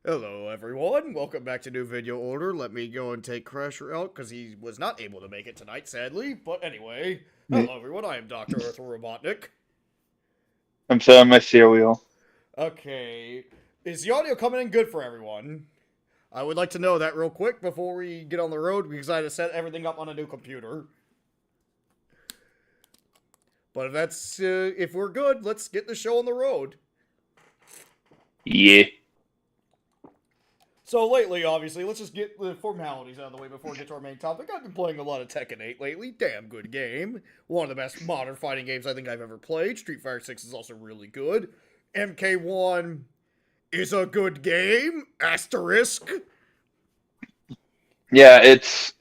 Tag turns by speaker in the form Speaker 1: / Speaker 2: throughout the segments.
Speaker 1: Hello everyone, welcome back to New Video Order. Let me go and take Crasher out because he was not able to make it tonight, sadly. But anyway, hello everyone, I am Dr. Earth Robotnik.
Speaker 2: I'm selling my cereal.
Speaker 1: Okay, is the audio coming in good for everyone? I would like to know that real quick before we get on the road because I had to set everything up on a new computer. But if we're good, let's get the show on the road.
Speaker 2: Yeah.
Speaker 1: So lately, obviously, let's just get the formalities out of the way before we get to our main topic. I've been playing a lot of Tekken 8 lately. Damn good game. One of the best modern fighting games I think I've ever played. Street Fighter 6 is also really good. MK1 is a good game. Asterisk.
Speaker 2: Yeah, it's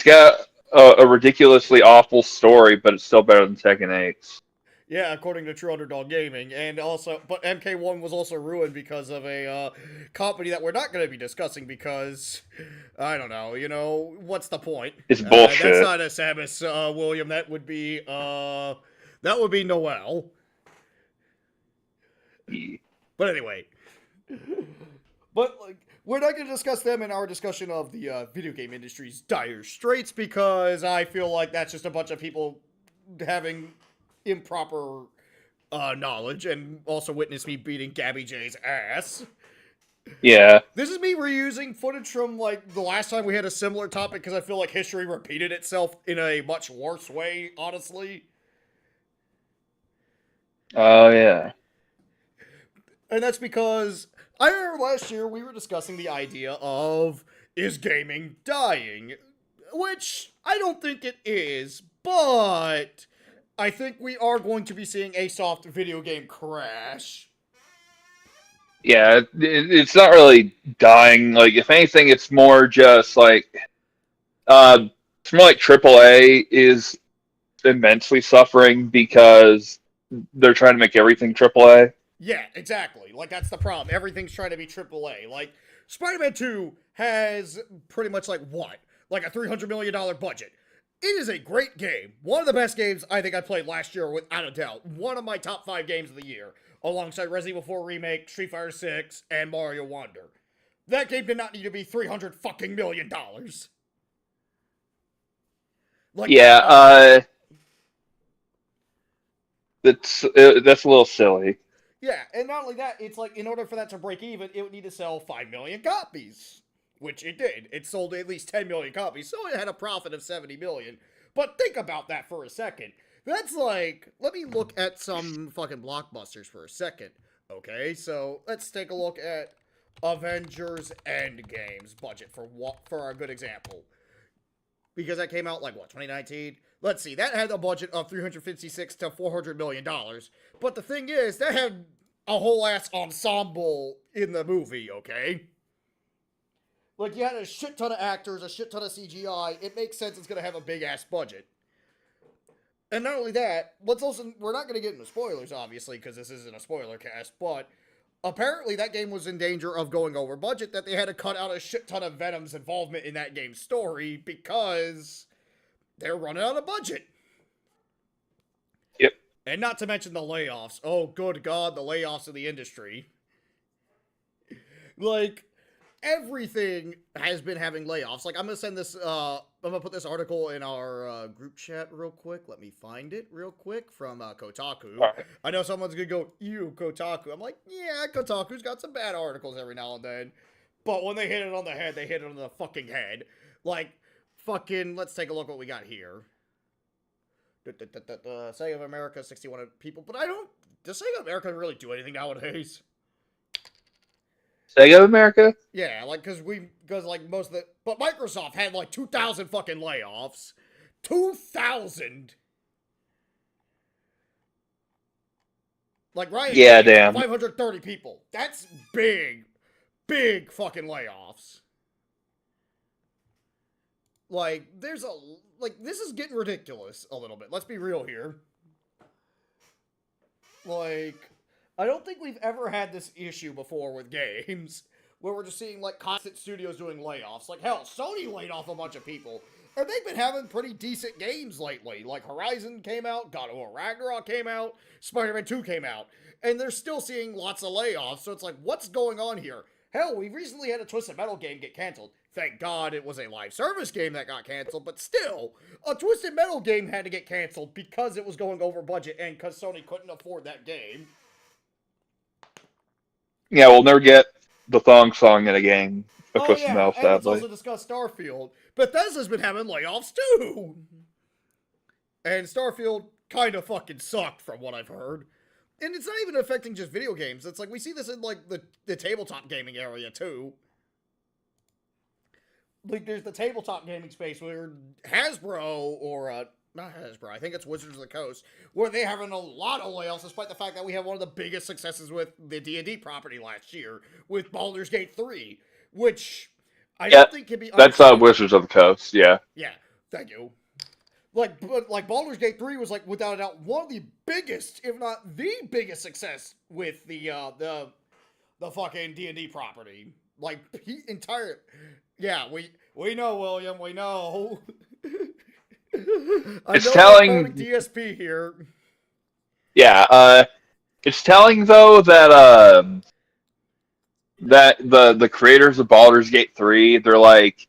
Speaker 2: got a ridiculously awful story, but it's still better than Tekken 8.
Speaker 1: Yeah, according to True Underdog Gaming. And also, but MK1 was also ruined because of a company that we're not going to be discussing because, I don't know, what's the point?
Speaker 2: It's
Speaker 1: That's
Speaker 2: bullshit.
Speaker 1: not a Samus, William. That would be Noel.
Speaker 2: Yeah.
Speaker 1: But anyway. But, like, we're not going to discuss them in our discussion of the video game industry's dire straits because I feel like that's just a bunch of people having improper knowledge and also witness me beating Gabby J's ass.
Speaker 2: Yeah.
Speaker 1: This is me reusing footage from like the last time we had a similar topic because I feel like history repeated itself in a much worse way, honestly.
Speaker 2: Oh yeah.
Speaker 1: And that's because I remember last year we were discussing the idea of is gaming dying? Which I don't think it is, but I think we are going to be seeing a soft video game crash.
Speaker 2: Yeah. It's not really dying. Like, if anything, it's more just like uh, it's more like AAA is immensely suffering because they're trying to make everything AAA.
Speaker 1: Yeah, exactly. Like, that's the problem. Everything's trying to be AAA. Like, Spider Man 2 has pretty much, like, what? Like a $300 million budget. It is a great game. One of the best games I think I played last year, without a doubt. One of my top 5 games of the year, alongside Resident Evil 4 Remake, Street Fighter 6, and Mario Wonder. That game did not need to be $300 fucking million. Like, at
Speaker 2: Yeah.
Speaker 1: all.
Speaker 2: That's a little silly.
Speaker 1: Yeah, and not only that, it's like in order for that to break even, it would need to sell 5 million copies. Which it did. It sold at least 10 million copies, so it had a profit of 70 million. But think about that for a second. That's like, let me look at some fucking blockbusters for a second. Okay, so let's take a look at Avengers Endgame's budget for a good example. Because that came out like what, 2019? Let's see, that had a budget of 356 to 400 million dollars. But the thing is, that had a whole ass ensemble in the movie, okay? Like, you had a shit ton of actors, a shit ton of CGI. It makes sense it's gonna have a big ass budget. And not only that, we're not gonna get into spoilers, obviously, because this isn't a spoiler cast, but apparently that game was in danger of going over budget, that they had to cut out a shit ton of Venom's involvement in that game's story because they're running out of budget.
Speaker 2: Yep.
Speaker 1: And not to mention the layoffs. Oh, good God, the layoffs in the industry. Like, everything has been having layoffs. Like, I'm gonna send this, I'm gonna put this article in our group chat real quick. Let me find it real quick from Kotaku.
Speaker 2: All right.
Speaker 1: I know someone's gonna go, ew, Kotaku. I'm like, yeah, Kotaku's got some bad articles every now and then. But when they hit it on the head, they hit it on the fucking head. Like, fucking, let's take a look what we got here. Sega of America, 61 people. But does Sega of America really do anything nowadays?
Speaker 2: Sega of America?
Speaker 1: Yeah, like, because, like, but Microsoft had, like, 2,000 fucking layoffs. 2,000! Like, Riot
Speaker 2: Yeah,
Speaker 1: Games,
Speaker 2: damn.
Speaker 1: 530 people. That's big, big fucking layoffs. Like, this is getting ridiculous a little bit. Let's be real here. Like, I don't think we've ever had this issue before with games where we're just seeing like constant studios doing layoffs. Like hell, Sony laid off a bunch of people. And they've been having pretty decent games lately. Like Horizon came out, God of War Ragnarok came out, Spider-Man 2 came out. And they're still seeing lots of layoffs. So it's like, what's going on here? Hell, we recently had a Twisted Metal game get canceled. Thank God it was a live service game that got canceled, but still, a Twisted Metal game had to get canceled because it was going over budget and because Sony couldn't afford that game.
Speaker 2: Yeah, we'll never get the thong song in a game of
Speaker 1: Oh
Speaker 2: Twisted
Speaker 1: yeah,
Speaker 2: Metal,
Speaker 1: and let's
Speaker 2: sadly.
Speaker 1: also discuss Starfield. Bethesda's been having layoffs too! And Starfield kind of fucking sucked from what I've heard. And it's not even affecting just video games. It's like we see this in like the tabletop gaming area too. Like there's the tabletop gaming space where Hasbro or not Hasbro, I think it's Wizards of the Coast, where they having a lot of layoffs despite the fact that we have one of the biggest successes with the D&D property last year with Baldur's Gate 3, which I don't think can be
Speaker 2: That's
Speaker 1: understated.
Speaker 2: Wizards of the Coast, yeah.
Speaker 1: Yeah, thank you. Like Baldur's Gate 3 was like without a doubt one of the biggest, if not the biggest success with the fucking D&D property. Like entire yeah, we know, William, we know.
Speaker 2: It's telling
Speaker 1: DSP here.
Speaker 2: Yeah, it's telling though that that the creators of Baldur's Gate 3, they're like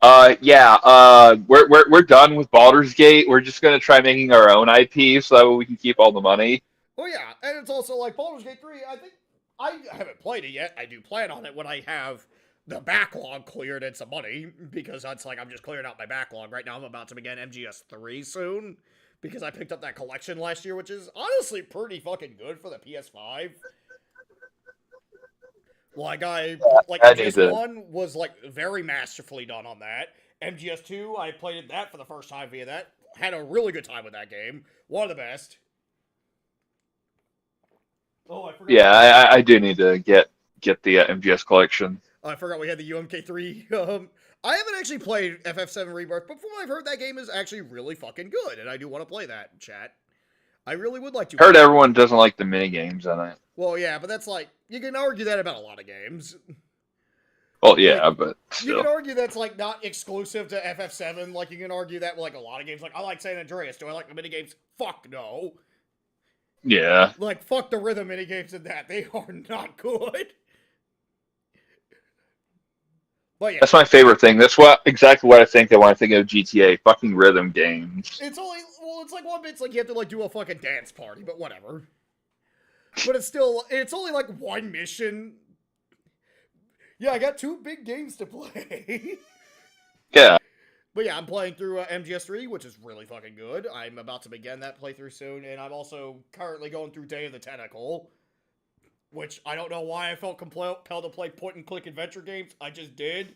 Speaker 2: we're done with Baldur's Gate. We're just gonna try making our own IP so that way we can keep all the money.
Speaker 1: Oh yeah, and it's also like Baldur's Gate 3, I think I haven't played it yet. I do plan on it when I have the backlog cleared and some money, because that's like I'm just clearing out my backlog. Right now I'm about to begin MGS 3 soon, because I picked up that collection last year, which is honestly pretty fucking good for the PS5. MGS 1 was like very masterfully done on that. MGS 2, I played that for the first time via that. Had a really good time with that game. One of the best. Oh, I forgot.
Speaker 2: Yeah, I do need to get the MGS collection.
Speaker 1: I forgot we had the UMK3. I haven't actually played FF7 Rebirth, but from what I've heard, that game is actually really fucking good, and I do want to play that, chat. I really would like to.
Speaker 2: Heard everyone doesn't like the mini games in it.
Speaker 1: Well, yeah, but that's like you can argue that about a lot of games.
Speaker 2: Well, yeah, but still.
Speaker 1: You can argue that's like not exclusive to FF7. Like you can argue that with like a lot of games. Like I like San Andreas. Do I like the mini games? Fuck no.
Speaker 2: Yeah.
Speaker 1: Like fuck the rhythm mini games in that. They are not good. But yeah.
Speaker 2: That's my favorite thing. That's exactly what I think of when I think of GTA. Fucking rhythm games.
Speaker 1: It's like one bit, it's like you have to like do a fucking dance party, but whatever. But it's only like one mission. Yeah, I got 2 big games to play.
Speaker 2: Yeah.
Speaker 1: But yeah, I'm playing through MGS3, which is really fucking good. I'm about to begin that playthrough soon, and I'm also currently going through Day of the Tentacle, which I don't know why I felt compelled to play point-and-click adventure games. I just did.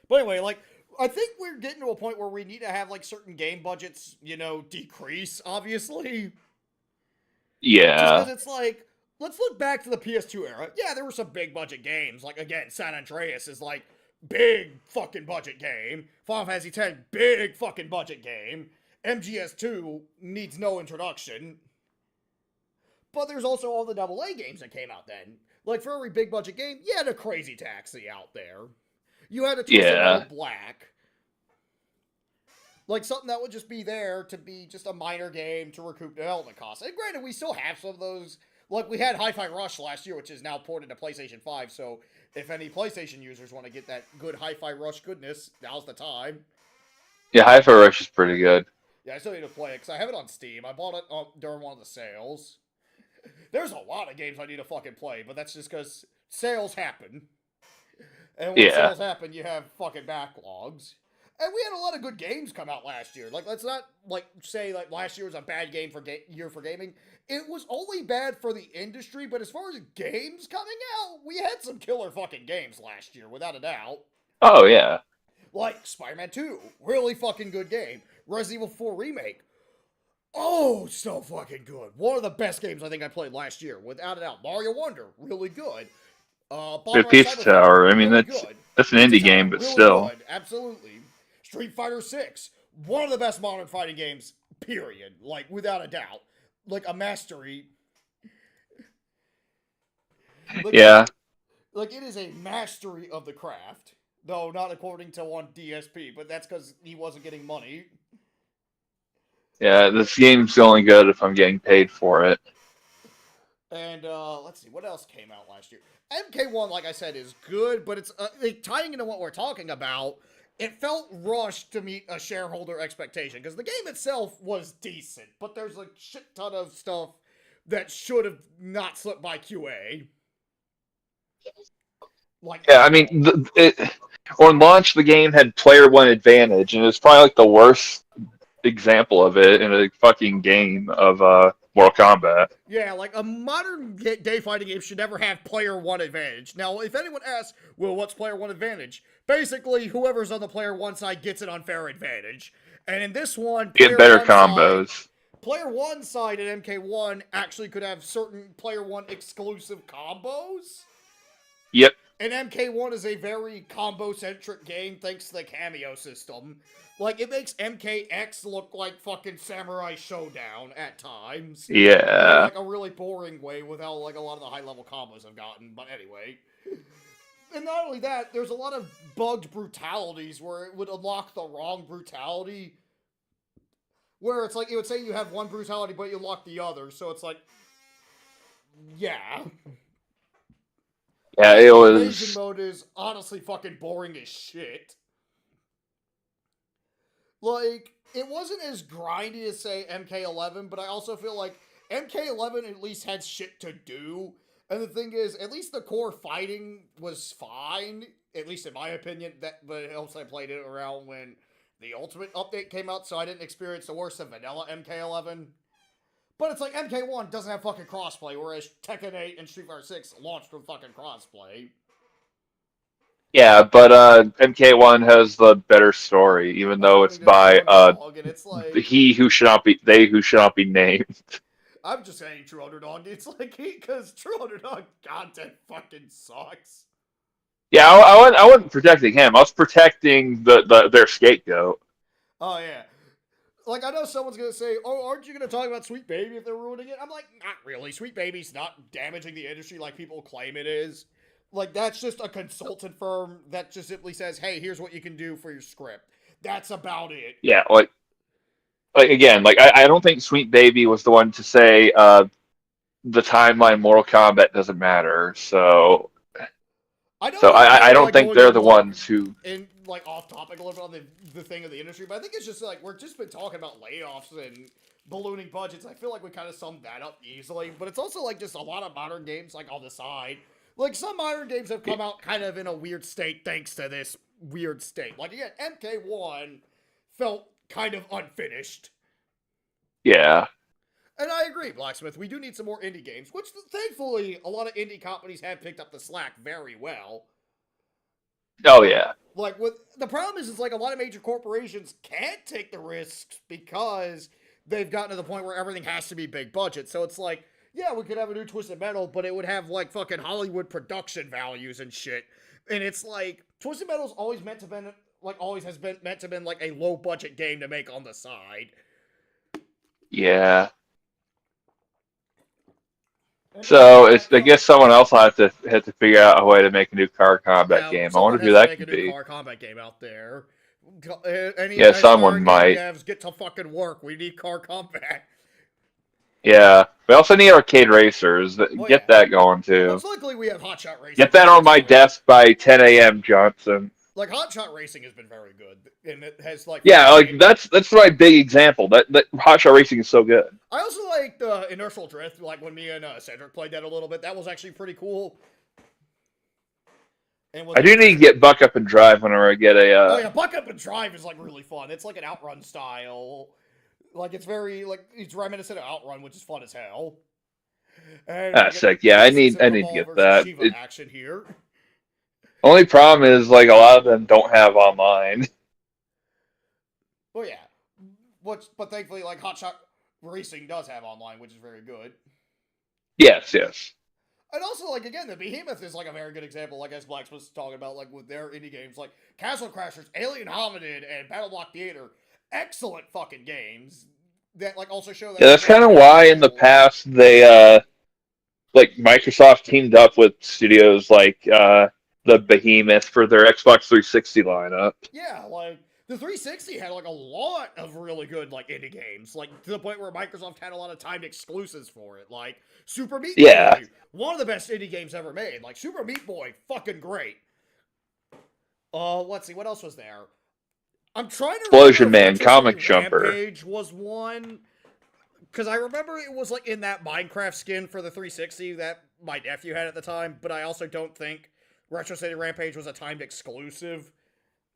Speaker 1: But anyway, like, I think we're getting to a point where we need to have, like, certain game budgets, decrease, obviously.
Speaker 2: Yeah.
Speaker 1: Just because it's like, let's look back to the PS2 era. Yeah, there were some big-budget games. Like, again, San Andreas is, like, big fucking budget game. Final Fantasy X, big fucking budget game. MGS2 needs no introduction. But there's also all the AA games that came out then. Like, for every big budget game, you had a Crazy Taxi out there. You had a Twisted Metal Black. Like, something that would just be there to be just a minor game to recoup development costs. And granted, we still have some of those. Like, we had Hi-Fi Rush last year, which is now ported to PlayStation 5, so if any PlayStation users want to get that good Hi-Fi Rush goodness, now's the time.
Speaker 2: Yeah, Hi-Fi Rush is pretty good.
Speaker 1: Yeah, I still need to play it, because I have it on Steam. I bought it during one of the sales. There's a lot of games I need to fucking play, but that's just because sales happen. And when sales happen, you have fucking backlogs. And we had a lot of good games come out last year. Like, let's not, like, say, like, last year was a bad year for gaming. It was only bad for the industry, but as far as games coming out, we had some killer fucking games last year, without a doubt.
Speaker 2: Oh, yeah.
Speaker 1: Like, Spider-Man 2, really fucking good game. Resident Evil 4 Remake, oh, so fucking good. One of the best games I think I played last year, without a doubt. Mario Wonder, really good.
Speaker 2: Pizza Tower, I mean, that's an indie game, but really still.
Speaker 1: Good. Absolutely. Street Fighter 6, one of the best modern fighting games, period. Like, without a doubt. Like, a mastery. Like,
Speaker 2: yeah.
Speaker 1: Like, it is a mastery of the craft. Though, not according to one DSP, but that's because he wasn't getting money.
Speaker 2: Yeah, this game's only good if I'm getting paid for it.
Speaker 1: And let's see, what else came out last year? MK1, like I said, is good, but it's tying into what we're talking about. It felt rushed to meet a shareholder expectation because the game itself was decent, but there's a shit ton of stuff that should have not slipped by QA. Like,
Speaker 2: Yeah, I mean, on launch the game had player one advantage, and it's probably like the worst example of it in a fucking game of Mortal Kombat.
Speaker 1: yeah, like a modern day fighting game should never have player one advantage. Now, if anyone asks, well, what's player one advantage? Basically, whoever's on the player one side gets an unfair advantage. And in this one,
Speaker 2: Get better combos.
Speaker 1: Player one side at MK1 actually could have certain player one exclusive combos.
Speaker 2: Yep.
Speaker 1: And MK1 is a very combo-centric game thanks to the cameo system. Like, it makes MKX look like fucking Samurai Showdown at times.
Speaker 2: Yeah.
Speaker 1: In, like, a really boring way without, like, a lot of the high-level combos I've gotten. But anyway. And not only that, there's a lot of bugged brutalities where it would unlock the wrong brutality. Where it's like, it would say you have one brutality, but you unlock the other. So it's like, yeah.
Speaker 2: Yeah, it was.
Speaker 1: Invasion mode is honestly fucking boring as shit. Like, it wasn't as grindy as, say, MK11, but I also feel like MK11 at least had shit to do. And the thing is, at least the core fighting was fine, at least in my opinion, but it helps I played it around when the Ultimate update came out, so I didn't experience the worst of vanilla MK11. But it's like MK1 doesn't have fucking crossplay, whereas Tekken 8 and Street Fighter 6 launched with fucking crossplay.
Speaker 2: Yeah, but MK1 has the better story, even though it's by
Speaker 1: and it's like,
Speaker 2: they who should not be named.
Speaker 1: I'm just saying True Underdog. It's like, because True Underdog content fucking sucks.
Speaker 2: Yeah, I wasn't protecting him. I was protecting their scapegoat.
Speaker 1: Oh yeah. Like, I know someone's gonna say, oh, aren't you gonna talk about Sweet Baby if they're ruining it? I'm like, not really. Sweet Baby's not damaging the industry like people claim it is. Like, that's just a consultant firm that just simply says, hey, here's what you can do for your script. That's about it.
Speaker 2: Yeah, like again, like I don't think Sweet Baby was the one to say the timeline Mortal Kombat doesn't matter. So I don't think they're the ones who.
Speaker 1: And like off topic a little bit on the thing of the industry, but I think it's just like we're just been talking about layoffs and ballooning budgets. I feel like we kind of summed that up easily, but it's also like just a lot of modern games like on the side. Like some modern games have come out kind of in a weird state thanks to this weird state. Like again, MK1 felt kind of unfinished.
Speaker 2: Yeah.
Speaker 1: And I agree, Blacksmith. We do need some more indie games, which thankfully a lot of indie companies have picked up the slack very well.
Speaker 2: Oh yeah.
Speaker 1: Like with the problem is, it's like a lot of major corporations can't take the risks because they've gotten to the point where everything has to be big budget. So it's like, yeah, we could have a new Twisted Metal, but it would have like fucking Hollywood production values and shit. And it's like Twisted Metal's always meant to be like always has been meant to be like a low budget game to make on the side.
Speaker 2: Yeah. So it's I guess someone else will have to figure out a way to make a new car combat game. I wonder who that could be.
Speaker 1: Car combat game out there.
Speaker 2: Someone might.
Speaker 1: Devs, get to fucking work. We need car combat.
Speaker 2: Yeah, we also need arcade racers. Get that going too.
Speaker 1: Most likely we have Hotshot Racing.
Speaker 2: Get that on my desk by 10 a.m., Johnson.
Speaker 1: Like Hotshot Racing has been very good, and it has like
Speaker 2: that's my big example. That Hotshot Racing is so good.
Speaker 1: I also like the Inertial Drift. Like when me and Cedric played that a little bit, that was actually pretty cool. And
Speaker 2: I do need to get Buck Up and Drive whenever I get a.
Speaker 1: Oh yeah, Buck Up and Drive is like really fun. It's like an Outrun style. Like it's very like it's reminiscent of Outrun, which is fun as hell.
Speaker 2: That's sick. Yeah, I need to get that.
Speaker 1: Action here.
Speaker 2: Only problem is, like, a lot of them don't have online.
Speaker 1: Well, yeah. But thankfully, like, Hotshot Racing does have online, which is very good.
Speaker 2: Yes, yes.
Speaker 1: And also, like, again, the Behemoth is, like, a very good example, like, as Black was talking about, like, with their indie games, like, Castle Crashers, Alien Hominid, and Battle Block Theater. Excellent fucking games that, like, also show that...
Speaker 2: Yeah, that's kind of why in the past they, like, Microsoft teamed up with studios like, the Behemoth for their Xbox 360 lineup.
Speaker 1: Yeah, like The 360 had like a lot of really good like indie games, like to the point where Microsoft had a lot of timed exclusives for it, like Super Meat
Speaker 2: Yeah.
Speaker 1: Boy, one of the best indie games ever made. Like Super Meat Boy, fucking great. Let's see, what else was there? I'm trying to remember
Speaker 2: Explosion
Speaker 1: if
Speaker 2: Man,
Speaker 1: Retro City
Speaker 2: Comic Jumper.
Speaker 1: Rampage was one. Because I remember it was like in that Minecraft skin for the 360 that my nephew had at the time, but I also don't think Retro City Rampage was a timed exclusive,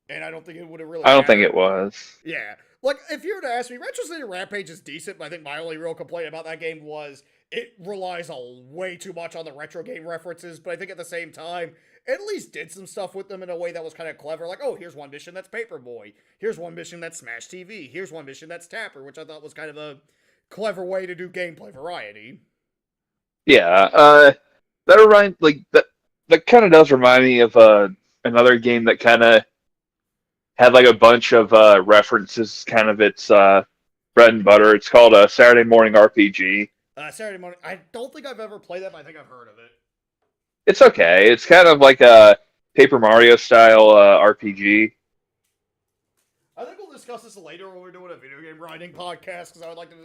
Speaker 1: and I don't think it would have really
Speaker 2: I don't think
Speaker 1: mattered.
Speaker 2: it was.
Speaker 1: Yeah. Like, if you were to ask me, Retro City Rampage is decent, but I think my only real complaint about that game was it relies way too much on the retro game references, but I think at the same time, it at least did some stuff with them in a way that was kind of clever. Like, oh, here's one mission that's Paperboy. Here's one mission that's Smash TV. Here's one mission that's Tapper, which I thought was kind of a clever way to do gameplay variety.
Speaker 2: Yeah, that kind of does remind me of another game that kind of had like a bunch of references, kind of its bread and butter. It's called a Saturday Morning RPG.
Speaker 1: Saturday morning. I don't think I've ever played that, but I think I've heard of it.
Speaker 2: It's okay. It's kind of like a Paper Mario style RPG.
Speaker 1: I think we'll discuss this later when we're doing a video game writing podcast, because I would like to.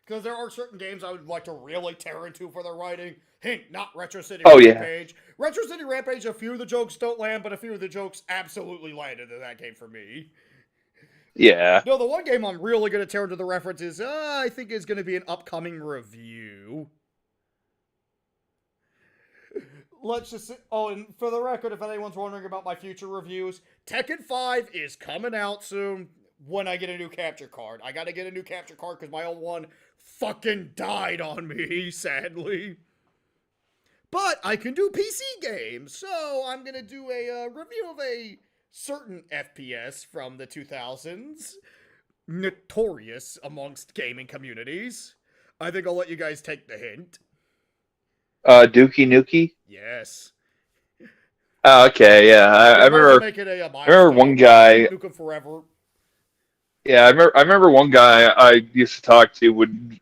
Speaker 1: Because there are certain games I would like to really tear into for their writing. Hint, not Retro City Rampage. Yeah. Retro City Rampage, a few of the jokes don't land, but a few of the jokes absolutely landed in that game for me.
Speaker 2: Yeah.
Speaker 1: No, the one game I'm really going to tear into the references, I think is going to be an upcoming review. Let's just... Oh, and for the record, if anyone's wondering about my future reviews, Tekken 5 is coming out soon when I get a new capture card. I gotta get a new capture card because my old one fucking died on me, sadly. But I can do PC games, so I'm gonna do a review of a certain FPS from the 2000s, notorious amongst gaming communities. I think I'll let you guys take the hint.
Speaker 2: Dookie Nukie?
Speaker 1: Yes.
Speaker 2: Oh, okay, yeah. I remember one guy...
Speaker 1: Nukem Forever.
Speaker 2: Yeah, I remember one guy I used to talk to would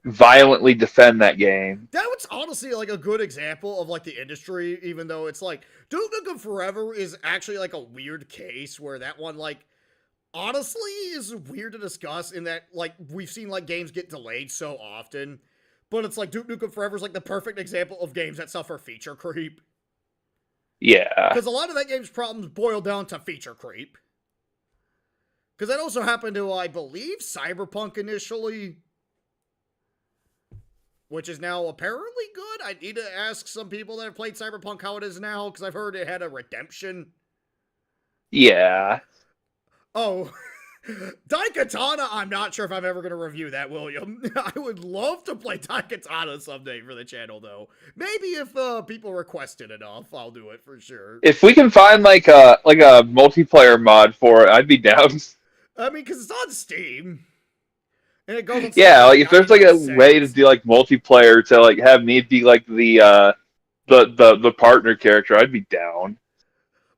Speaker 2: violently defend that game.
Speaker 1: That was honestly like a good example of like the industry, even though it's like Duke Nukem Forever is actually like a weird case where that one like honestly is weird to discuss in that like we've seen like games get delayed so often, but it's like Duke Nukem Forever is like the perfect example of games that suffer feature creep.
Speaker 2: Yeah.
Speaker 1: Because a lot of that game's problems boil down to feature creep. Because that also happened to, I believe, Cyberpunk initially. Which is now apparently good. I need to ask some people that have played Cyberpunk how it is now, because I've heard it had a redemption.
Speaker 2: Yeah.
Speaker 1: Oh, Daikatana, I'm not sure if I'm ever going to review that, William. I would love to play Daikatana someday for the channel, though. Maybe if people request it enough, I'll do it for sure.
Speaker 2: If we can find like a multiplayer mod for it, I'd be down.
Speaker 1: I mean, because it's on Steam. And it goes on
Speaker 2: yeah, like if there's like a
Speaker 1: cents.
Speaker 2: way to do like multiplayer to like have me be like the partner character, I'd be down.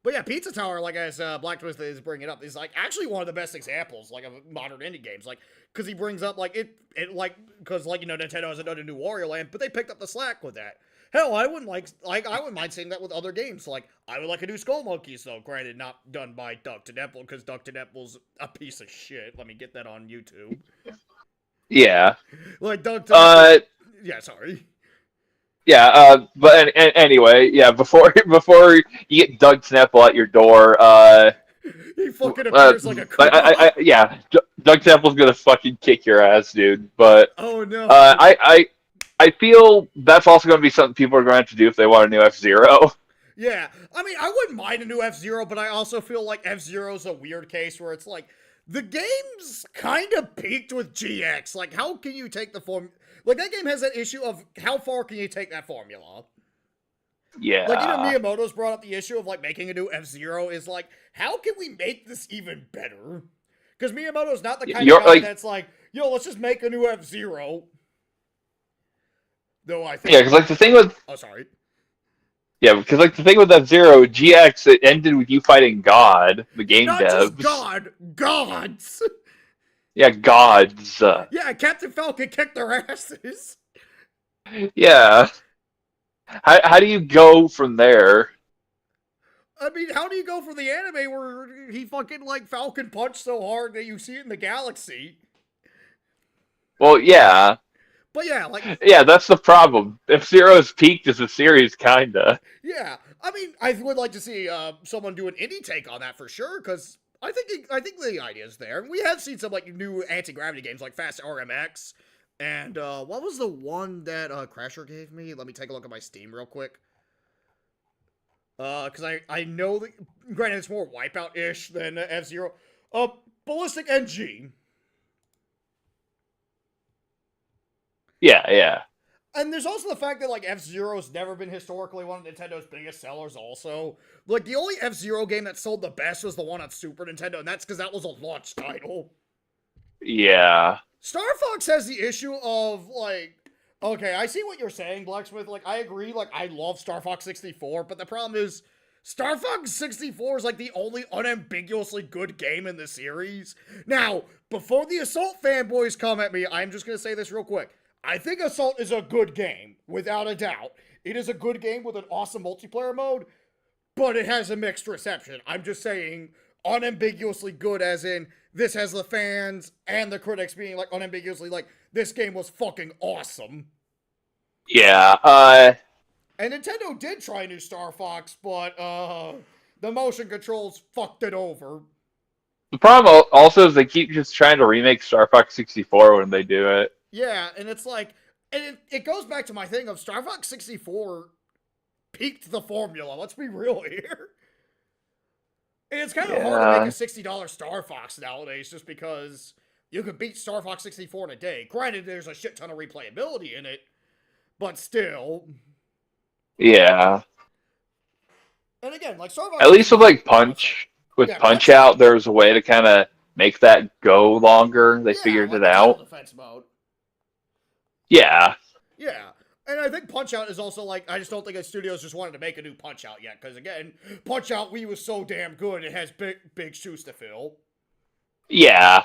Speaker 1: But yeah, Pizza Tower, like as Black Twist is bringing up, is like actually one of the best examples like of modern indie games. Like because he brings up like it like because like you know Nintendo hasn't done a new Wario Land, but they picked up the slack with that. Hell, I wouldn't I wouldn't mind seeing that with other games. Like I would like a new Skull Monkeys though. Granted, not done by Doug Tenepple because Doug Teneple's a piece of shit. Let me get that on YouTube.
Speaker 2: Yeah.
Speaker 1: Like Doug Tenepple. Yeah, sorry.
Speaker 2: Yeah, but anyway, yeah. Before you get Doug Tenepple at your door,
Speaker 1: he fucking appears like
Speaker 2: a yeah, Doug Tenepple's gonna fucking kick your ass, dude. But
Speaker 1: oh no,
Speaker 2: I feel that's also gonna be something people are going to have to do if they want a new F-Zero.
Speaker 1: Yeah, I mean, I wouldn't mind a new F-Zero, but I also feel like F-Zero's a weird case where it's like the game's kind of peaked with GX. Like, how can you take the form? Like, that game has that issue of how far can you take that formula?
Speaker 2: Yeah.
Speaker 1: Like, even Miyamoto's brought up the issue of, like, making a new F-Zero is like, how can we make this even better? Because Miyamoto's not the kind of guy that's like, yo, let's just make a new F-Zero. Though I think...
Speaker 2: Yeah, because, like, the thing with...
Speaker 1: Oh, sorry.
Speaker 2: Yeah, because, like, the thing with F-Zero, GX, it ended with you fighting God, the game
Speaker 1: not
Speaker 2: devs.
Speaker 1: Not just God, gods!
Speaker 2: Yeah, gods.
Speaker 1: Yeah, Captain Falcon kicked their asses.
Speaker 2: Yeah. How do you go from there?
Speaker 1: I mean, how do you go for the anime where he fucking like Falcon Punch so hard that you see it in the galaxy?
Speaker 2: Well, yeah.
Speaker 1: But yeah, like
Speaker 2: Yeah, that's the problem. F-Zero's peaked as a series, kinda.
Speaker 1: yeah. I mean, I would like to see someone do an indie take on that for sure because I think the idea is there. We have seen some like new anti-gravity games like Fast RMX and what was the one that Crasher gave me? Let me take a look at my Steam real quick. Because I know that, granted, it's more Wipeout-ish than F-Zero. Ballistic NG.
Speaker 2: Yeah, yeah.
Speaker 1: And there's also the fact that, like, F-Zero's never been historically one of Nintendo's biggest sellers also. Like, the only F-Zero game that sold the best was the one on Super Nintendo, and that's because that was a launch title.
Speaker 2: Yeah.
Speaker 1: Star Fox has the issue of, like, okay, I see what you're saying, Blacksmith. Like, I agree. Like, I love Star Fox 64, but the problem is, Star Fox 64 is, like, the only unambiguously good game in the series. Now, before the Assault fanboys come at me, I'm just gonna say this real quick. I think Assault is a good game, without a doubt. It is a good game with an awesome multiplayer mode, but it has a mixed reception. I'm just saying, unambiguously good, as in, this has the fans and the critics being, like, unambiguously, like, this game was fucking awesome.
Speaker 2: Yeah,
Speaker 1: And Nintendo did try new Star Fox, but, the motion controls fucked it over.
Speaker 2: the problem also is they keep just trying to remake Star Fox 64 when they do it.
Speaker 1: Yeah, and it's like, and it goes back to my thing of Star Fox 64 peaked the formula. Let's be real here. And it's kind of hard to make a $60 Star Fox nowadays just because you could beat Star Fox 64 in a day. Granted, there's a shit ton of replayability in it, but still.
Speaker 2: Yeah.
Speaker 1: And again, like Star Fox
Speaker 2: At least with
Speaker 1: 64
Speaker 2: like Punch, with
Speaker 1: yeah,
Speaker 2: Punch Out, there was a way to kind of make that go longer. They figured
Speaker 1: like
Speaker 2: it out.
Speaker 1: Defense mode.
Speaker 2: Yeah.
Speaker 1: Yeah. And I think Punch-Out is also, like, I just don't think the studios just wanted to make a new Punch-Out yet. Because, again, Punch-Out Wii was so damn good, it has big shoes to fill.
Speaker 2: Yeah.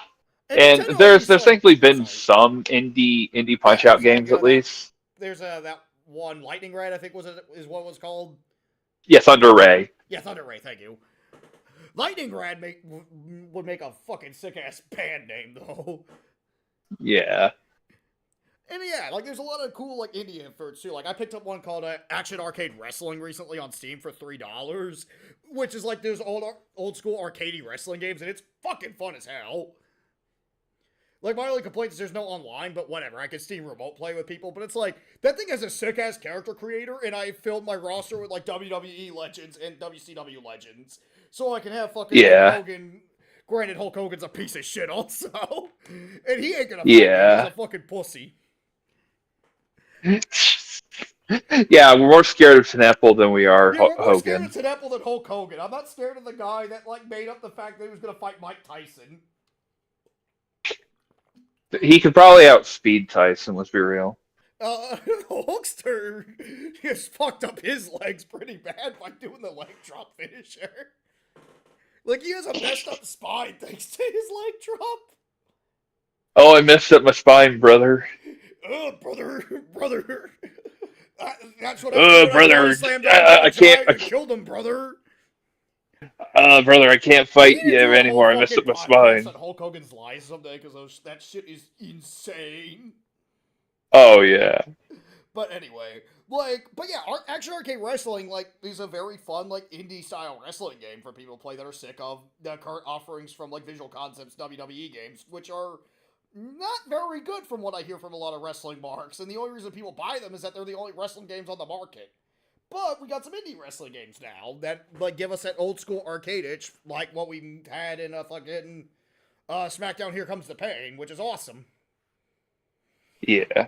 Speaker 2: And there's thankfully been some indie Punch-Out games, at least.
Speaker 1: There's that one, Lightning Red, I think is what it was called.
Speaker 2: Yeah, Thunder Ray.
Speaker 1: Yeah, Thunder Ray, thank you. Lightning Red would make a fucking sick-ass band name, though.
Speaker 2: Yeah.
Speaker 1: And yeah, like there's a lot of cool like indie efforts too. Like I picked up one called Action Arcade Wrestling recently on Steam for $3, which is like those old school arcadey wrestling games, and it's fucking fun as hell. Like my only complaint is there's no online, but whatever. I can Steam remote play with people, but it's like that thing has a sick ass character creator, and I filled my roster with like WWE legends and WCW legends, so I can have fucking Hulk Hogan. Granted, Hulk Hogan's a piece of shit also, and he ain't gonna fight me. He's a fucking pussy.
Speaker 2: Yeah, we're more scared of Tenapple than we are Hogan.
Speaker 1: We're more scared of Tenapple than Hulk Hogan. I'm not scared of the guy that like made up the fact that he was gonna fight Mike Tyson.
Speaker 2: He could probably outspeed Tyson, let's be real.
Speaker 1: Hulkster just fucked up his legs pretty bad by doing the leg drop finisher. Like, he has a messed up spine thanks to his leg drop.
Speaker 2: Oh, I messed up my spine, brother.
Speaker 1: Oh, brother. That's what
Speaker 2: brother. I can't.
Speaker 1: I killed him, brother.
Speaker 2: Brother, I can't fight you anymore. I messed up my spine.
Speaker 1: Hulk Hogan's lies someday because that shit is insane.
Speaker 2: Oh yeah.
Speaker 1: But anyway, but yeah, Action Arcade Wrestling is a very fun indie style wrestling game for people to play that are sick of the current offerings from Visual Concepts WWE games, which are not very good from what I hear from a lot of wrestling marks, and the only reason people buy them is that they're the only wrestling games on the market. But we got some indie wrestling games now that give us that old school arcade itch, like what we had in fucking SmackDown Here Comes the Pain, which is awesome.
Speaker 2: Yeah.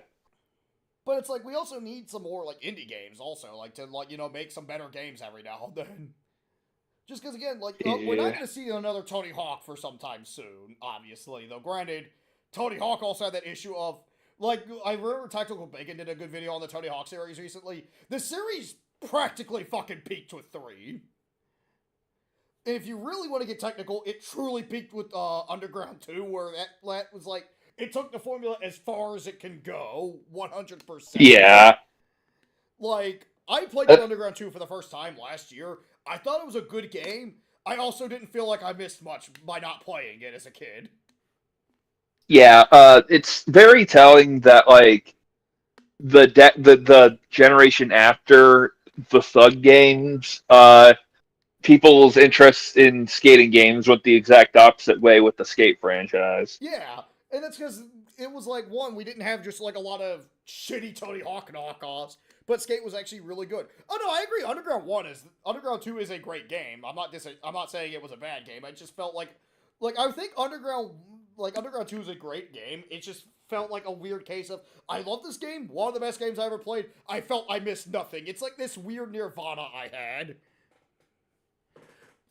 Speaker 1: But it's we also need some more indie games also, to make some better games every now and then. Just because again, we're not gonna see another Tony Hawk for some time soon, obviously. Though granted, Tony Hawk also had that issue of I remember Tactical Bacon did a good video on the Tony Hawk series recently. The series practically fucking peaked with 3. And if you really want to get technical, it truly peaked with Underground 2, where that was it took the formula as far as it can go, 100%.
Speaker 2: Yeah.
Speaker 1: I played Underground 2 for the first time last year. I thought it was a good game. I also didn't feel like I missed much by not playing it as a kid.
Speaker 2: Yeah, it's very telling that like the generation after the Thug games, people's interest in skating games went the exact opposite way with the Skate franchise.
Speaker 1: Yeah, and that's because it was like, one, we didn't have just like a lot of shitty Tony Hawk knockoffs, but Skate was actually really good. Oh no, I agree. Underground 2 is a great game. I'm not saying it was a bad game. I just felt like I think Underground 2 is a great game. It just felt like a weird case of, I love this game, one of the best games I ever played. I felt I missed nothing. It's like this weird nirvana I had.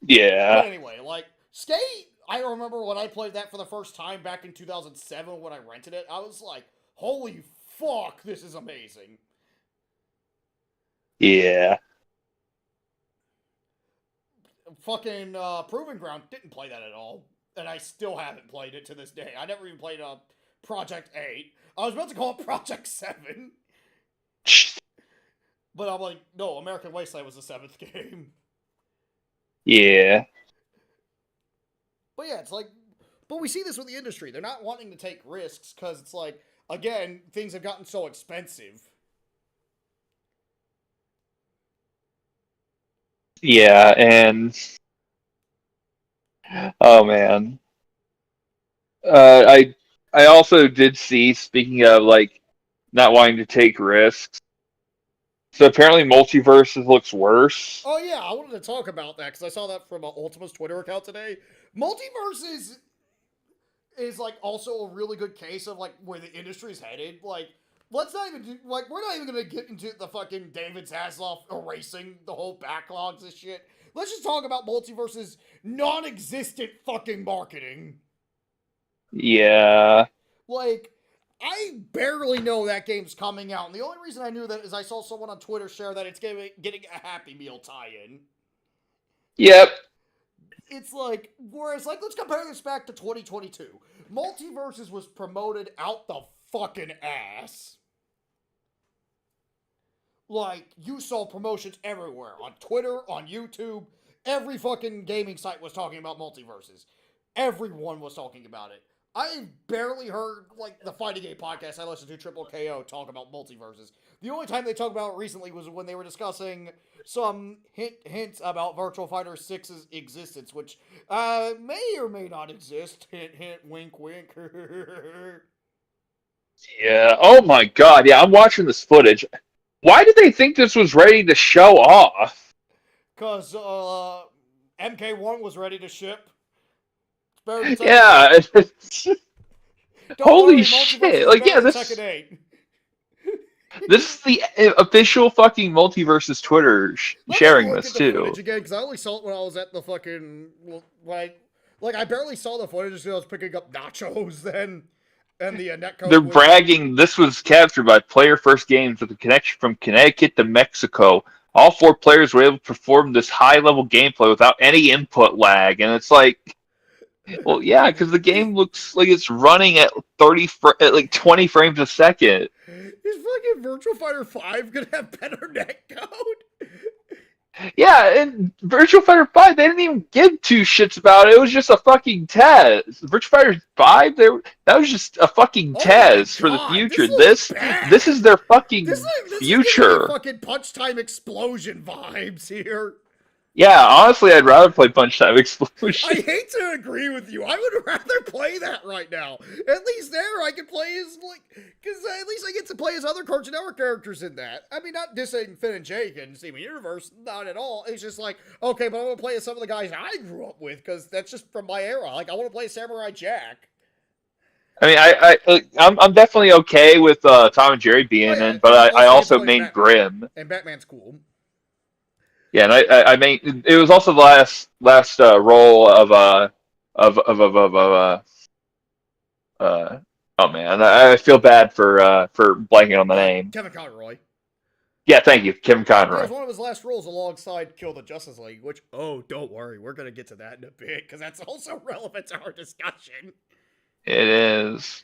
Speaker 2: Yeah.
Speaker 1: But anyway, like, Skate, I remember when I played that for the first time back in 2007 when I rented it, I was like, holy fuck, this is amazing.
Speaker 2: Yeah.
Speaker 1: Fucking Proving Ground didn't play that at all, and I still haven't played it to this day. I never even played Project 8. I was about to call it Project 7, but I'm like, no, American Wasteland was the 7th game.
Speaker 2: Yeah.
Speaker 1: But yeah, it's like, but we see this with the industry. They're not wanting to take risks because it's like, again, things have gotten so expensive.
Speaker 2: Yeah, and oh man. I also did see, speaking of like not wanting to take risks. So apparently Multiverses looks worse.
Speaker 1: Oh yeah, I wanted to talk about that because I saw that from Ultima's Twitter account today. Multiverse is like also a really good case of like where the industry's headed. Like, let's not even do, like, we're not even gonna get into the fucking David Zaslav erasing the whole backlogs and shit. Let's just talk about Multiverse's non-existent fucking marketing.
Speaker 2: Yeah.
Speaker 1: Like, I barely know that game's coming out, and the only reason I knew that is I saw someone on Twitter share that it's getting a Happy Meal tie-in.
Speaker 2: Yep.
Speaker 1: It's like, whereas, like, let's compare this back to 2022. Multiverses was promoted out the fucking ass. Like, you saw promotions everywhere. On Twitter, on YouTube. Every fucking gaming site was talking about Multiverses. Everyone was talking about it. I barely heard, like, the Fighting Game podcast I listened to, Triple KO, talk about Multiverses. The only time they talked about it recently was when they were discussing some hints about Virtual Fighter 6's existence, which may or may not exist. Hint, hint, wink, wink.
Speaker 2: Yeah. Oh my god. Yeah, I'm watching this footage. Why did they think this was ready to show off?
Speaker 1: Because MK1 was ready to ship. It's better than Tekken 8.
Speaker 2: Yeah.
Speaker 1: Don't
Speaker 2: Holy
Speaker 1: worry,
Speaker 2: shit.
Speaker 1: Multiverses is
Speaker 2: Like,
Speaker 1: better
Speaker 2: yeah,
Speaker 1: than Tekken 8.
Speaker 2: this is the official fucking Multiverses Twitter
Speaker 1: Let me
Speaker 2: sharing
Speaker 1: look
Speaker 2: this
Speaker 1: at the
Speaker 2: too.
Speaker 1: footage again, because I only saw it when I was at the fucking, like, I barely saw the footage because I was picking up nachos then, and the netcode
Speaker 2: They're
Speaker 1: was...
Speaker 2: bragging this was captured by Player First Games with a connection from Connecticut to Mexico. All 4 players were able to perform this high-level gameplay without any input lag, and it's like, well, yeah, because the game looks like it's running at at like 20 frames a second.
Speaker 1: Is fucking Virtual Fighter 5 gonna have better netcode?
Speaker 2: Yeah, and Virtual Fighter 5, they didn't even give two shits about it. It was just a fucking test. Virtual Fighter 5, that was just a fucking
Speaker 1: Oh my
Speaker 2: test for the
Speaker 1: god,
Speaker 2: future.
Speaker 1: this looks bad!
Speaker 2: This is their fucking
Speaker 1: This is giving me
Speaker 2: future.
Speaker 1: fucking Punch Time Explosion vibes here.
Speaker 2: Yeah, honestly, I'd rather play Punch Time Explosion.
Speaker 1: I hate to agree with you. I would rather play that right now. At least there I can play as, like, because at least I get to play as other Cartoon Network characters in that. I mean, not dissing Finn and Jake and Steven Universe, not at all. It's just like, okay, but I want to play as some of the guys I grew up with, because that's just from my era. Like, I want to play Samurai Jack.
Speaker 2: I mean, I'm definitely okay with Tom and Jerry being in, but I also main Grimm.
Speaker 1: And Batman's cool.
Speaker 2: Yeah, and I mean, it was also the last role of oh man, I feel bad for blanking on the name.
Speaker 1: Kevin Conroy.
Speaker 2: Yeah, thank you, Kevin
Speaker 1: It
Speaker 2: Conroy.
Speaker 1: was one of his last roles alongside Kill the Justice League, which, oh, don't worry, we're gonna get to that in a bit, because that's also relevant to our discussion.
Speaker 2: It is.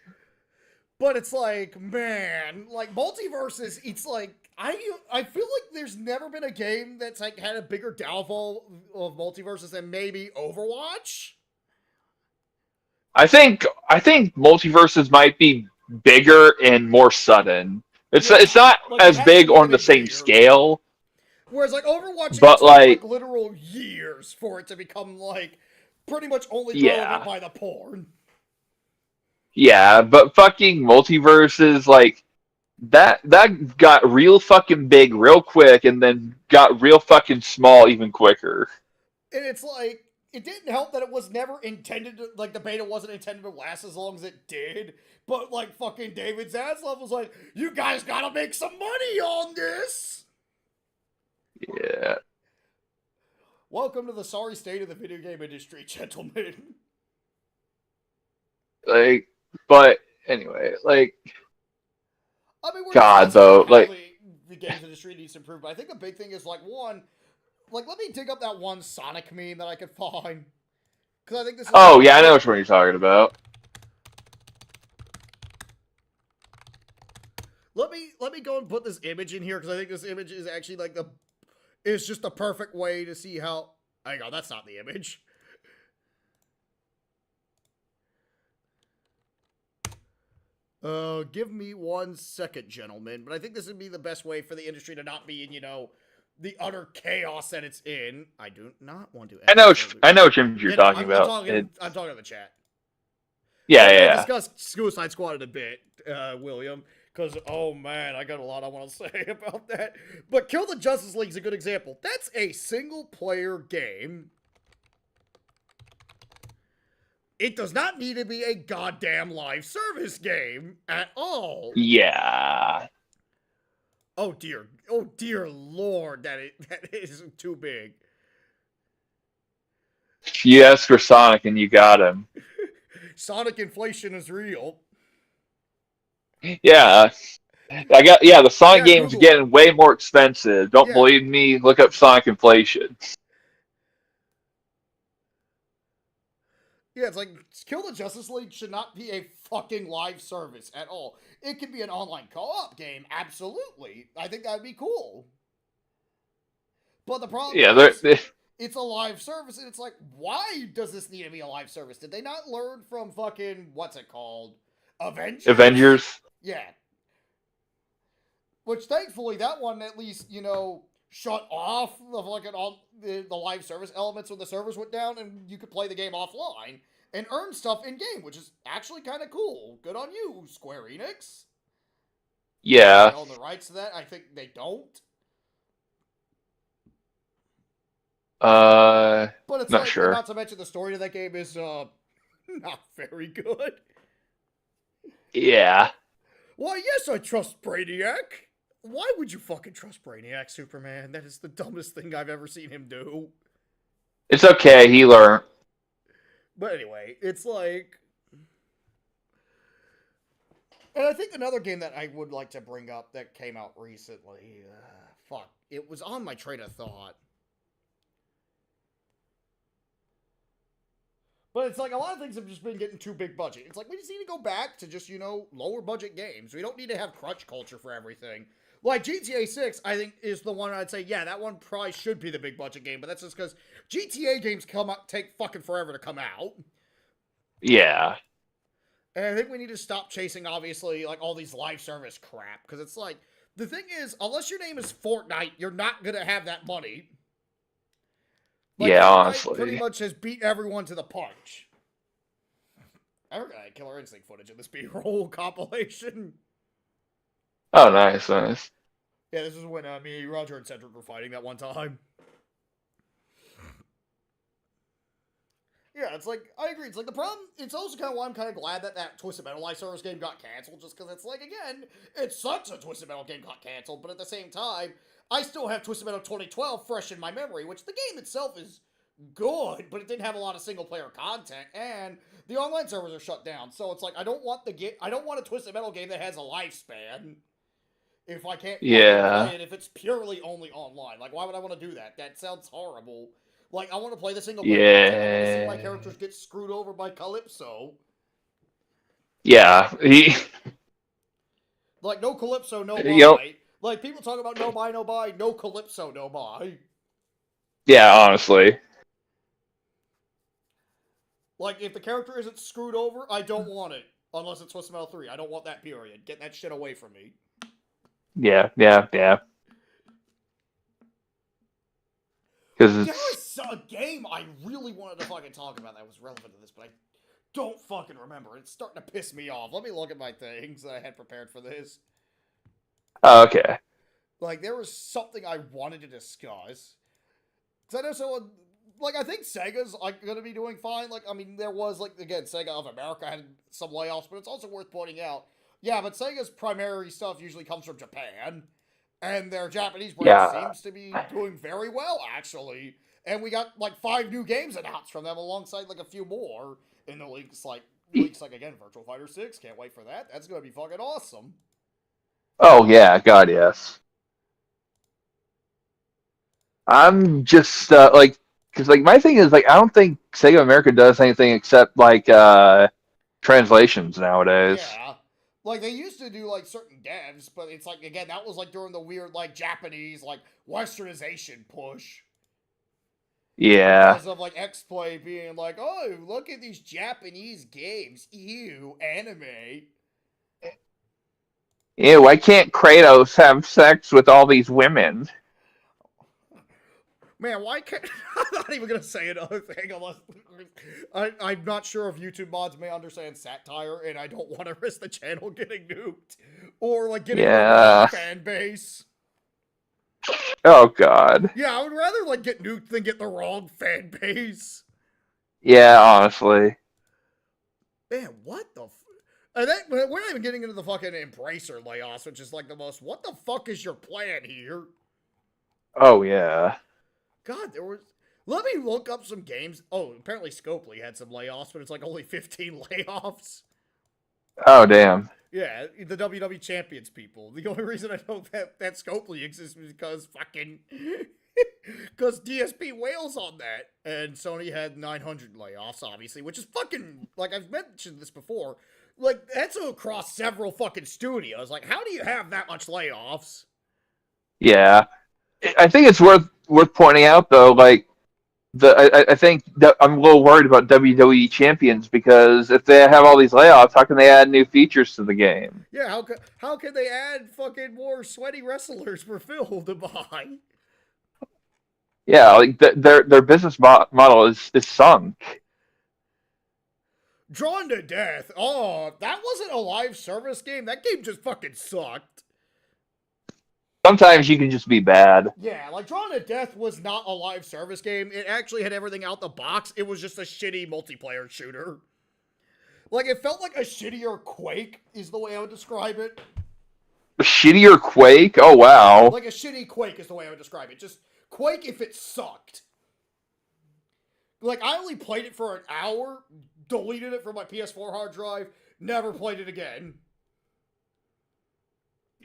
Speaker 1: But it's like, man, like multiverses, it's like I feel like there's never been a game that's like had a bigger downfall of multiverses than maybe Overwatch.
Speaker 2: I think multiverses might be bigger and more sudden. It's
Speaker 1: Yeah,
Speaker 2: not
Speaker 1: like it
Speaker 2: as
Speaker 1: hasn't
Speaker 2: big
Speaker 1: even
Speaker 2: on the
Speaker 1: been
Speaker 2: same
Speaker 1: years.
Speaker 2: scale,
Speaker 1: Whereas like Overwatch, it
Speaker 2: but
Speaker 1: took like
Speaker 2: like
Speaker 1: literal years for it to become like pretty much only relevant
Speaker 2: yeah.
Speaker 1: by the porn.
Speaker 2: Yeah, but fucking multiverses like that got real fucking big real quick and then got real fucking small even quicker.
Speaker 1: And it's like, it didn't help that it was never intended to, like, the beta wasn't intended to last as long as it did. But, like, fucking David Zaslav was like, you guys gotta make some money on this!
Speaker 2: Yeah.
Speaker 1: Welcome to the sorry state of the video game industry, gentlemen.
Speaker 2: Like but anyway, like
Speaker 1: I mean, we're
Speaker 2: God
Speaker 1: discussing, like,
Speaker 2: though,
Speaker 1: how
Speaker 2: like
Speaker 1: the games industry needs to improve, but I think the big thing is, like, one, like, let me dig up that one Sonic meme that I could find. Because I think this is, like,
Speaker 2: oh
Speaker 1: a
Speaker 2: yeah, I know
Speaker 1: good...
Speaker 2: which one you're talking about.
Speaker 1: Let me go and put this image in here, because I think this image is actually, like, is just the perfect way to see how... Hang on, that's not the image. Give me 1 second, gentlemen. But I think this would be the best way for the industry to not be in, you know, the utter chaos that it's in. I do not want to...
Speaker 2: I know which image you're talking about.
Speaker 1: I'm talking to the chat.
Speaker 2: Yeah,
Speaker 1: We're
Speaker 2: yeah,
Speaker 1: going to
Speaker 2: yeah.
Speaker 1: discuss Suicide Squad in a bit, William. Because, oh man, I got a lot I want to say about that. But Kill the Justice League is a good example. That's a single-player game. It does not need to be a goddamn live service game at all.
Speaker 2: Yeah.
Speaker 1: Oh dear lord, that is too big.
Speaker 2: You asked for Sonic and you got him.
Speaker 1: Sonic inflation is real.
Speaker 2: Yeah. The Sonic
Speaker 1: Yeah,
Speaker 2: games are
Speaker 1: Google it.
Speaker 2: getting way more expensive. Don't
Speaker 1: Yeah.
Speaker 2: believe me? Look up Sonic inflation.
Speaker 1: Yeah, it's like, Kill the Justice League should not be a fucking live service at all. It could be an online co-op game, absolutely. I think that'd be cool. But the problem is, it's a live service, and it's like, why does this need to be a live service? Did they not learn from fucking, what's it called? Avengers? Yeah. Which, thankfully, that one at least, you know, shut off the live service elements when the servers went down, and you could play the game offline and earn stuff in game, which is actually kind of cool. Good on you, Square Enix.
Speaker 2: Yeah.
Speaker 1: They own the rights to that. I think they don't. But it's
Speaker 2: not
Speaker 1: like,
Speaker 2: sure.
Speaker 1: not to mention the story of that game is not very good.
Speaker 2: Yeah.
Speaker 1: Why, yes, I trust Brainiac. Why would you fucking trust Brainiac, Superman? That is the dumbest thing I've ever seen him do.
Speaker 2: It's okay, he learned.
Speaker 1: But anyway, it's like... And I think another game that I would like to bring up that came out recently... fuck. It was on my train of thought. But it's like, a lot of things have just been getting too big budget. It's like, we just need to go back to just, you know, lower budget games. We don't need to have crunch culture for everything. Like, GTA 6, I think, is the one I'd say, yeah, that one probably should be the big budget game, but that's just because GTA games take fucking forever to come out.
Speaker 2: Yeah.
Speaker 1: And I think we need to stop chasing, obviously, like, all these live service crap, because it's like, the thing is, unless your name is Fortnite, you're not gonna have that money. Like,
Speaker 2: yeah,
Speaker 1: Fortnite
Speaker 2: honestly.
Speaker 1: pretty much has beat everyone to the punch. I heard I had Killer Instinct footage in this B-roll compilation.
Speaker 2: Oh, nice, nice.
Speaker 1: Yeah, this is when me, Roger, and Cedric were fighting that one time. Yeah, it's like, I agree. It's like, the problem, it's also kind of why I'm kind of glad that Twisted Metal live service game got canceled, just because it's like, again, it sucks a Twisted Metal game got canceled, but at the same time, I still have Twisted Metal 2012 fresh in my memory, which the game itself is good, but it didn't have a lot of single-player content, and the online servers are shut down, so it's like, I don't want a Twisted Metal game that has a lifespan. If I can't play it, if it's purely only online. Like, why would I want to do that? That sounds horrible. Like, I want to play the single player content. I want to see my characters get screwed over by Calypso.
Speaker 2: Yeah,
Speaker 1: Like, no Calypso, no
Speaker 2: You know,
Speaker 1: buy. Like, people talk about no buy, no buy. No Calypso, no buy.
Speaker 2: yeah, honestly.
Speaker 1: Like, if the character isn't screwed over, I don't want it. Unless it's Twisted Metal 3. I don't want that, period. Get that shit away from me.
Speaker 2: Yeah, yeah, yeah. Because
Speaker 1: There
Speaker 2: it's
Speaker 1: was a game I really wanted to fucking talk about that was relevant to this, but I don't fucking remember. It's starting to piss me off. Let me look at my things that I had prepared for this.
Speaker 2: okay.
Speaker 1: Like, there was something I wanted to discuss. Because I know someone... Like, I think Sega's, like, gonna be doing fine. Like, I mean, there was, like, again, Sega of America had some layoffs, but it's also worth pointing out. Yeah, but Sega's primary stuff usually comes from Japan. And their Japanese brand
Speaker 2: Yeah.
Speaker 1: seems to be doing very well, actually. And we got, like, 5 new games announced from them alongside, like, a few more in the leaks. Like, again, Virtual Fighter 6. Can't wait for that. That's gonna be fucking awesome.
Speaker 2: Oh yeah, God yes. I'm just like, because like my thing is like I don't think Sega America does anything except like translations nowadays.
Speaker 1: Yeah. Like, they used to do, like, certain devs, but it's like, again, that was, like, during the weird, like, Japanese, like, westernization push.
Speaker 2: Yeah.
Speaker 1: Because of, like, X-Play being like, oh, look at these Japanese games. Ew, anime.
Speaker 2: Ew, why can't Kratos have sex with all these women?
Speaker 1: Man, why can't... I'm not even going to say another thing unless... I'm not sure if YouTube mods may understand satire, and I don't want to risk the channel getting nuked. Or, like, getting the wrong
Speaker 2: Yeah.
Speaker 1: fan base.
Speaker 2: Oh God.
Speaker 1: Yeah, I would rather, like, get nuked than get the wrong fan base.
Speaker 2: Yeah, honestly.
Speaker 1: Man, what the... And then, we're not even getting into the fucking Embracer layoffs, which is, like, the most... What the fuck is your plan here?
Speaker 2: Oh yeah.
Speaker 1: God, there was... Let me look up some games. Oh, apparently Scopely had some layoffs, but it's like only 15 layoffs.
Speaker 2: Oh damn.
Speaker 1: Yeah, the WWE Champions people. The only reason I know that Scopely exists is because fucking... Because DSP wails on that. And Sony had 900 layoffs, obviously, which is fucking... Like, I've mentioned this before. Like, that's across several fucking studios. Like, how do you have that much layoffs?
Speaker 2: Yeah. I think it's worth pointing out though, like I think that I'm a little worried about WWE champions because if they have all these layoffs, how can they add new features to the game?
Speaker 1: Yeah, how can they add fucking more sweaty wrestlers for Phil to buy?
Speaker 2: Yeah, like their business model is sunk.
Speaker 1: Drawn to Death. Oh, that wasn't a live service game. That game just fucking sucked.
Speaker 2: Sometimes you can just be bad.
Speaker 1: Yeah, like Drawn to Death was not a live service game. It actually had everything out the box. It was just a shitty multiplayer shooter. Like, it felt like a shittier Quake, is the way I would describe it.
Speaker 2: A shittier Quake? Oh wow.
Speaker 1: Like, a shitty Quake is the way I would describe it. Just Quake if it sucked. Like, I only played it for an hour, deleted it from my PS4 hard drive, never played it again.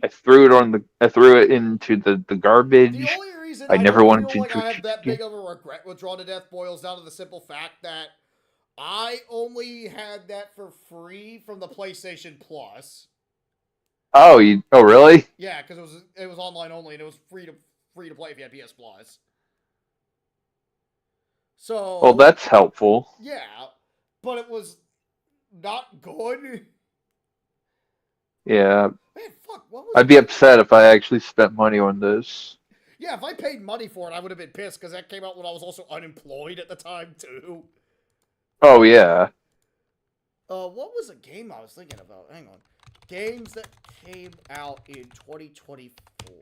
Speaker 2: I threw it into the garbage.
Speaker 1: The only reason
Speaker 2: I
Speaker 1: I
Speaker 2: never
Speaker 1: don't
Speaker 2: wanted
Speaker 1: feel
Speaker 2: to
Speaker 1: like I have that big of a regret with Drawn to Death boils down to the simple fact that I only had that for free from the PlayStation Plus.
Speaker 2: Oh, oh really?
Speaker 1: Yeah, because it was online only and it was free to play if you had PS Plus. So
Speaker 2: Well, that's helpful.
Speaker 1: yeah, but it was not good.
Speaker 2: Yeah.
Speaker 1: Man, fuck, what was
Speaker 2: I'd be upset if I actually spent money on this.
Speaker 1: Yeah, if I paid money for it, I would have been pissed because that came out when I was also unemployed at the time too.
Speaker 2: Oh yeah.
Speaker 1: What was a game I was thinking about? Hang on. Games that came out in 2024.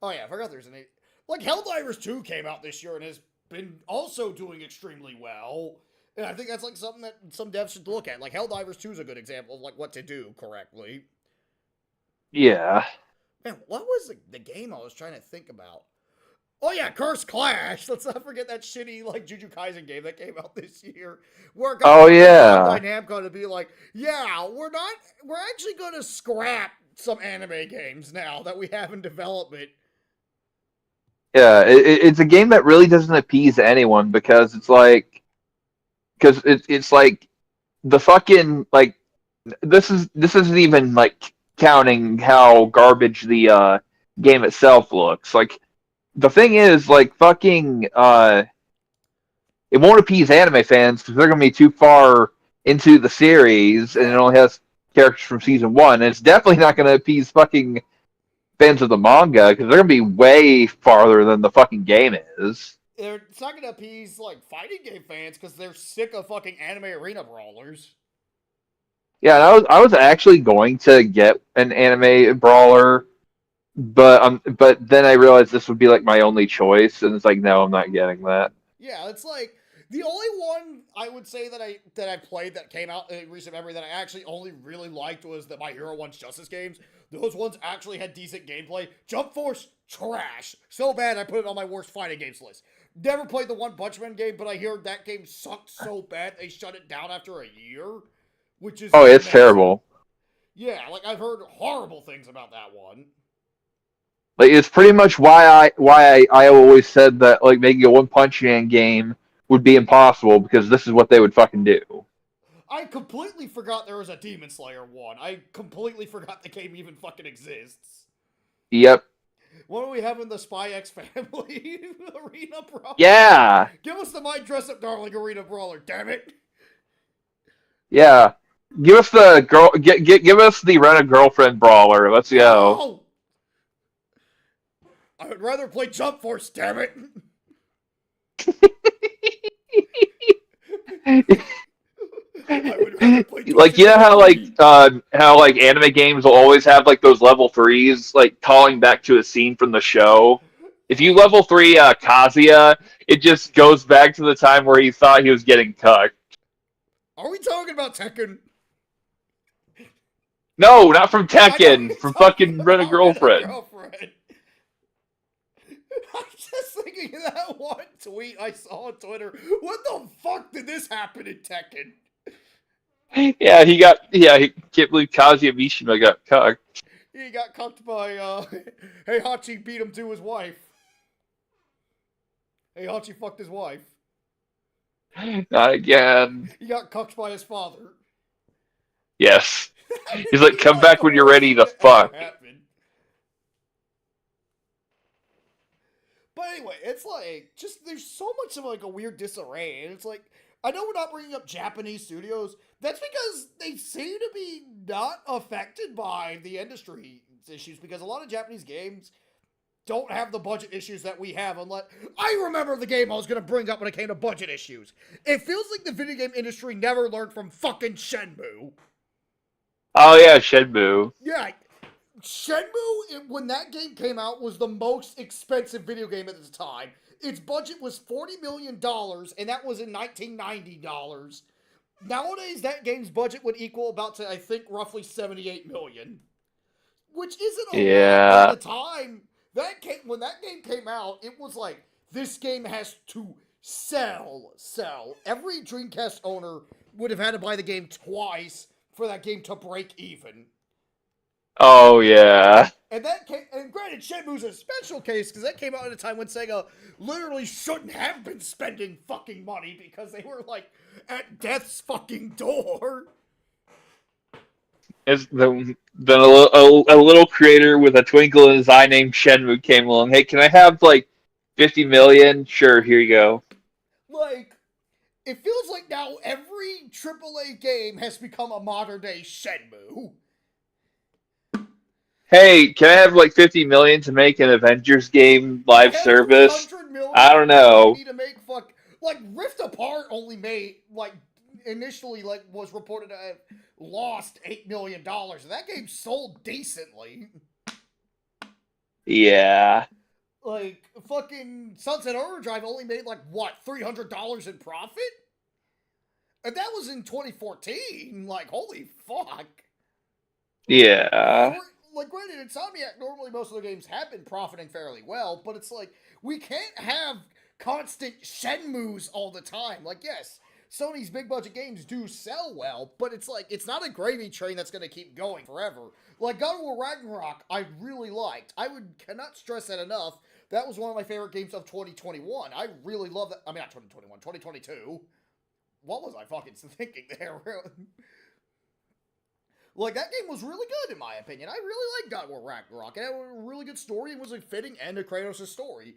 Speaker 1: Oh yeah, I forgot there's an... Like, Helldivers 2 came out this year and has been also doing extremely well. And I think that's, like, something that some devs should look at. Like, Helldivers 2 is a good example of, like, what to do correctly.
Speaker 2: Yeah.
Speaker 1: Man, what was the game I was trying to think about? Oh yeah, Curse Clash! Let's not forget that shitty, like, Jujutsu Kaisen game that came out this year. Where
Speaker 2: Oh yeah.
Speaker 1: Namco to be like, yeah, we're actually gonna scrap some anime games now that we have in development.
Speaker 2: Yeah, it's a game that really doesn't appease anyone because it's like the fucking like this isn't even like counting how garbage the game itself looks. Like the thing is like fucking it won't appease anime fans because they're gonna be too far into the series and it
Speaker 1: Yeah,
Speaker 2: only has characters from season one. And it's definitely not gonna appease fucking fans of the manga because they're gonna be way farther than the fucking game is.
Speaker 1: it's not gonna appease like fighting game fans because they're sick of fucking anime arena brawlers.
Speaker 2: Yeah, and I was actually going to get an anime brawler, but then I realized this would be like my only choice, and it's like no, I'm not getting that.
Speaker 1: Yeah, it's like the only one I would say that I played that came out in recent memory that I actually only really liked was the My Hero One's Justice games. Those ones actually had decent gameplay. Jump Force, trash. So bad I put it on my worst fighting games list. Never played the One Punch Man game, but I hear that game sucked so bad they shut it down after a year, which is
Speaker 2: Oh, it's
Speaker 1: amazing.
Speaker 2: terrible.
Speaker 1: Yeah, like I've heard horrible things about that one.
Speaker 2: Like it's pretty much why I always said that like making a One Punch Man game would be impossible because this is what they would fucking do.
Speaker 1: I completely forgot there was a Demon Slayer one. I completely forgot the game even fucking exists.
Speaker 2: Yep.
Speaker 1: What are we having the Spy X Family Arena Brawler?
Speaker 2: Yeah.
Speaker 1: Give us the My Dress Up Darling Arena Brawler, damn it!
Speaker 2: Yeah. Give us the girl. Give us the Rent a Girlfriend brawler. Let's go.
Speaker 1: No! I would rather play Jump Force, damn it! I would rather play
Speaker 2: Like you
Speaker 1: Dungeons
Speaker 2: know
Speaker 1: and Dragons.
Speaker 2: how like anime games will always have like those level threes like calling back to a scene from the show. If you level three Kazuya, it just goes back to the time where he thought he was getting cucked.
Speaker 1: Are we talking about Tekken?
Speaker 2: No, not from
Speaker 1: I know
Speaker 2: Tekken,
Speaker 1: you're
Speaker 2: from
Speaker 1: talking
Speaker 2: fucking Rent a
Speaker 1: about Rent a
Speaker 2: Girlfriend.
Speaker 1: Girlfriend. I'm just thinking of that one tweet I saw on Twitter. What the fuck did this happen in Tekken?
Speaker 2: He can't believe Kazuya Mishima got cucked.
Speaker 1: He got cucked by Heihachi beat him to his wife. Heihachi fucked his wife.
Speaker 2: Not again.
Speaker 1: He got cucked by his father.
Speaker 2: Yes. He's
Speaker 1: It'd
Speaker 2: like,
Speaker 1: be
Speaker 2: come
Speaker 1: like
Speaker 2: back
Speaker 1: the
Speaker 2: when you're
Speaker 1: worst
Speaker 2: ready
Speaker 1: thing
Speaker 2: to
Speaker 1: to ever
Speaker 2: fuck.
Speaker 1: happen. But anyway, it's like just there's so much of like a weird disarray, and it's like I know we're not bringing up Japanese studios. That's because they seem to be not affected by the industry issues because a lot of Japanese games don't have the budget issues that we have. Unless I remember the game I was gonna bring up when it came to budget issues. It feels like the video game industry never learned from fucking Shenmue.
Speaker 2: Oh yeah, Shenmue.
Speaker 1: Yeah, Shenmue, when that game came out, was the most expensive video game at the time. Its budget was $40 million, and that was in 1990 dollars. Nowadays, that game's budget would equal about to, I think, roughly 78 million, which isn't a lot. But at
Speaker 2: Yeah.
Speaker 1: the time, when that game came out, it was like this game has to sell. Every Dreamcast owner would have had to buy the game twice for that game to break even.
Speaker 2: Oh yeah.
Speaker 1: And granted, Shenmue's a special case because that came out at a time when Sega literally shouldn't have been spending fucking money because they were like at death's fucking door.
Speaker 2: Then a little creator with a twinkle in his eye named Shenmue came along. Hey, can I have like 50 million? Sure, here you go.
Speaker 1: Like, it feels like now every AAA game has become a modern day Shenmue.
Speaker 2: Hey, can I have like 50 million to make an Avengers game
Speaker 1: I
Speaker 2: live
Speaker 1: have
Speaker 2: service?
Speaker 1: 300 million
Speaker 2: I
Speaker 1: for
Speaker 2: don't
Speaker 1: the
Speaker 2: know.
Speaker 1: company to make like Rift Apart only made like initially like was reported to have lost $8 million. And that game sold decently.
Speaker 2: Yeah.
Speaker 1: Like fucking Sunset Overdrive only made like what $300 in profit, and that was in 2014. Like holy fuck.
Speaker 2: Yeah.
Speaker 1: Like granted, Insomniac normally most of their games have been profiting fairly well, but it's like we can't have constant Shenmues all the time. Like yes, Sony's big budget games do sell well, but it's like it's not a gravy train that's gonna keep going forever. Like God of War Ragnarok, I really liked. Cannot stress that enough. That was one of my favorite games of 2021. I really love that. I mean, not 2021, 2022. What was I fucking thinking there? Like, that game was really good, in my opinion. I really liked God of War Ragnarok. It had a really good story. It was a fitting end to Kratos' story.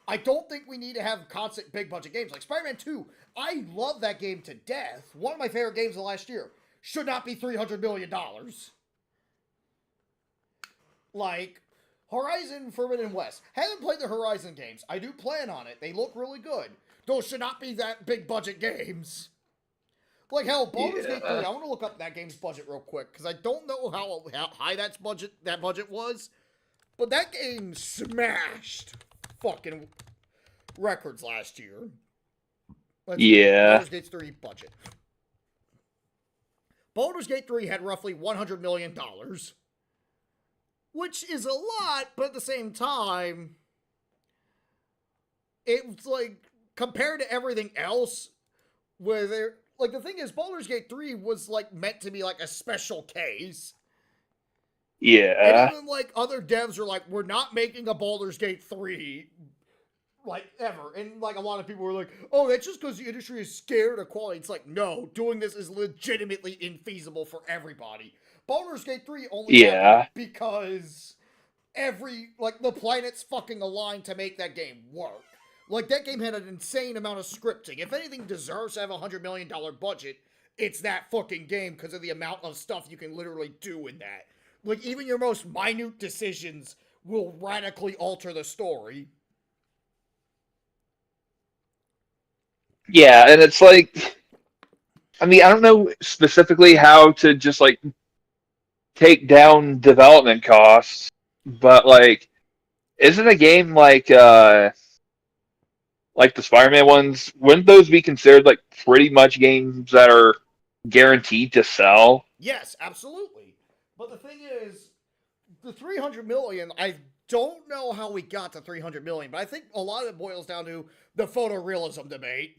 Speaker 1: I don't think we need to have constant big-budget games. Like, Spider-Man 2, I love that game to death. One of my favorite games of the last year. Should not be $300 million. Like, Horizon Forbidden West. Haven't played the Horizon games. I do plan on it. They look really good. Those should not be that big-budget games. Like, hell, Baldur's Gate 3, I want to look up that game's budget real quick, because I don't know how high that budget was, but that game smashed fucking records last year. Baldur's Gate 3 budget. Baldur's Gate 3 had roughly $100 million, which is a lot, but at the same time, it's like, compared to everything else, where they're, like, the thing is, Baldur's Gate 3 was, like, meant to be, like, a special case.
Speaker 2: Yeah.
Speaker 1: And even, like, other devs are like, we're not making a Baldur's Gate 3, like, ever. And, like, a lot of people were like, oh, that's just because the industry is scared of quality. It's like, no, doing this is legitimately infeasible for everybody. Baldur's Gate 3 only happened because the planets fucking aligned to make that game work. Like, that game had an insane amount of scripting. If anything deserves to have a $100 million budget, it's that fucking game because of the amount of stuff you can literally do in that. Like, even your most minute decisions will radically alter the story.
Speaker 2: Yeah, and it's like, I mean, I don't know specifically how to just, like, take down development costs, but, like, isn't a game like the Spider-Man ones, wouldn't those be considered, like, pretty much games that are guaranteed to sell?
Speaker 1: Yes, absolutely. But the thing is, the 300 million, I don't know how we got to 300 million, but I think a lot of it boils down to the photorealism debate.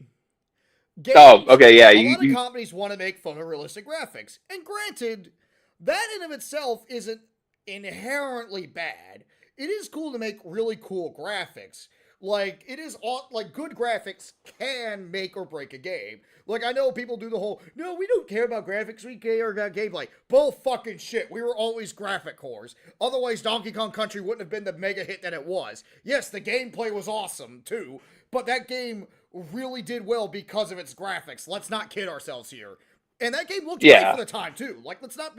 Speaker 1: Games,
Speaker 2: okay, yeah.
Speaker 1: A lot of companies want to make photorealistic graphics. And granted, that in of itself isn't inherently bad. It is cool to make really cool graphics. Like, it is like, good graphics can make or break a game. Like, I know people do the whole, no, we don't care about graphics, we care about gameplay. Bull fucking shit. We were always graphic whores. Otherwise, Donkey Kong Country wouldn't have been the mega hit that it was. Yes, the gameplay was awesome, too. But that game really did well because of its graphics. Let's not kid ourselves here. And that game looked great for the time, too. Like, let's not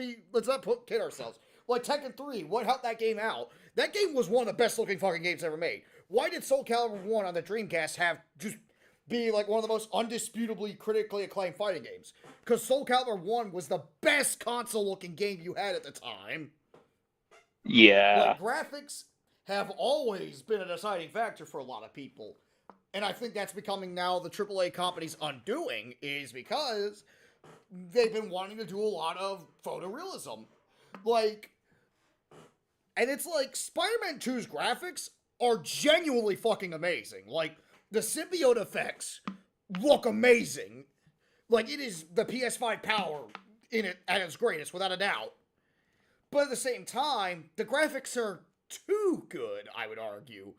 Speaker 1: kid ourselves. Like, Tekken 3, what helped that game out? That game was one of the best looking fucking games ever made. Why did Soul Calibur 1 on the Dreamcast be like one of the most undisputably critically acclaimed fighting games? Because Soul Calibur 1 was the best console looking game you had at the time.
Speaker 2: Yeah.
Speaker 1: Like, graphics have always been a deciding factor for a lot of people. And I think that's becoming now the AAA company's undoing, is because they've been wanting to do a lot of photorealism. Like, and it's like, Spider-Man 2's graphics are genuinely fucking amazing. Like, the symbiote effects look amazing. Like, it is the PS5 power in it at its greatest, without a doubt. But at the same time, the graphics are too good, I would argue.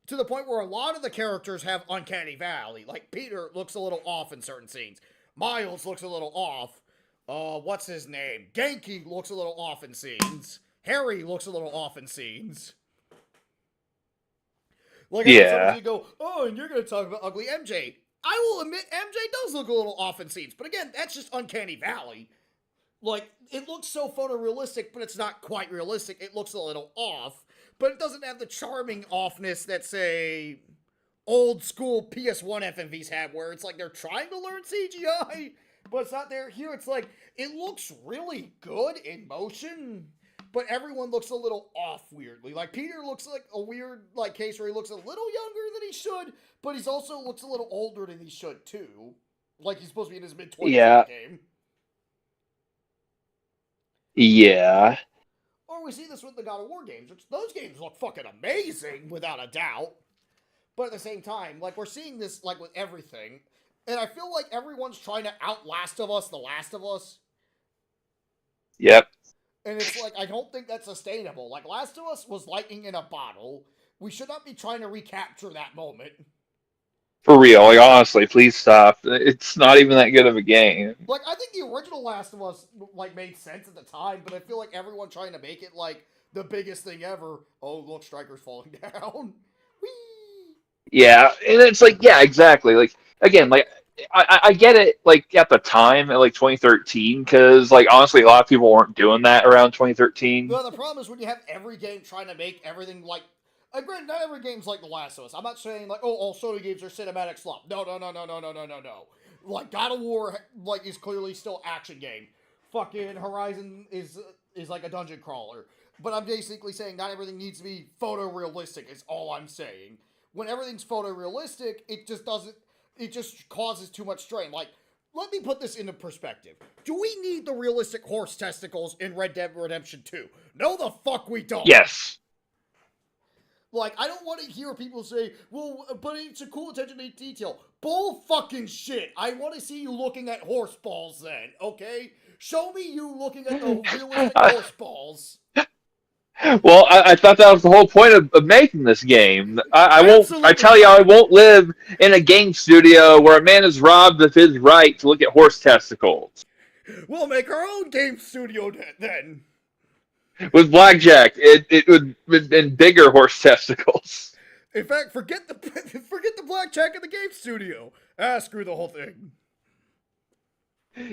Speaker 1: To the point where a lot of the characters have uncanny valley. Like, Peter looks a little off in certain scenes. Miles looks a little off. What's his name? Genki looks a little off in scenes. Harry looks a little off in scenes. Like, I know sometimes you go, oh, and you're going to talk about ugly MJ. I will admit, MJ does look a little off in scenes. But again, that's just uncanny valley. Like, it looks so photorealistic, but it's not quite realistic. It looks a little off. But it doesn't have the charming offness that, say, old school PS1 FMVs had, where it's like they're trying to learn CGI, but it's not there. Here it's like, it looks really good in motion, but everyone looks a little off weirdly. Like, Peter looks like a weird, like, case where he looks a little younger than he should, but he's also looks a little older than he should, too. Like, he's supposed to be in his mid-20s in the game.
Speaker 2: Yeah.
Speaker 1: Or we see this with the God of War games, which those games look fucking amazing, without a doubt. But at the same time, like, we're seeing this, like, with everything. And I feel like everyone's trying to outlast of us, The Last of Us.
Speaker 2: Yep.
Speaker 1: And it's like, I don't think that's sustainable. Like, Last of Us was lightning in a bottle. We should not be trying to recapture that moment.
Speaker 2: For real, like honestly, please stop. It's not even that good of a game.
Speaker 1: Like, I think the original Last of Us, like, made sense at the time, but I feel like everyone trying to make it, like, the biggest thing ever. Oh, look, Striker's falling down. Whee!
Speaker 2: Yeah, and it's like, yeah, exactly. Like again, like I get it. Like at the time, at like 2013, because like honestly, a lot of people weren't doing that around 2013.
Speaker 1: No, the problem is when you have every game trying to make everything like. Granted, not every game's like The Last of Us. I'm not saying like, oh, all Sony games are cinematic slop. No, no, no, no, no, no, no, no, no. Like God of War, like is clearly still action game. Fucking Horizon is like a dungeon crawler. But I'm basically saying not everything needs to be photorealistic. Is all I'm saying. When everything's photorealistic, it just doesn't. It just causes too much strain. Like, let me put this into perspective. Do we need the realistic horse testicles in Red Dead Redemption 2? No, the fuck we don't.
Speaker 2: Yes.
Speaker 1: Like, I don't want to hear people say, well, but it's a cool attention to detail. Bull fucking shit. I want to see you looking at horse balls then, okay? Show me you looking at the realistic horse balls.
Speaker 2: Well, I thought that was the whole point of making this game. I won't. I tell you, I won't live in a game studio where a man is robbed of his right to look at horse testicles.
Speaker 1: We'll make our own game studio then.
Speaker 2: With blackjack, it would and bigger horse testicles.
Speaker 1: In fact, forget the blackjack in the game studio. Screw the whole thing.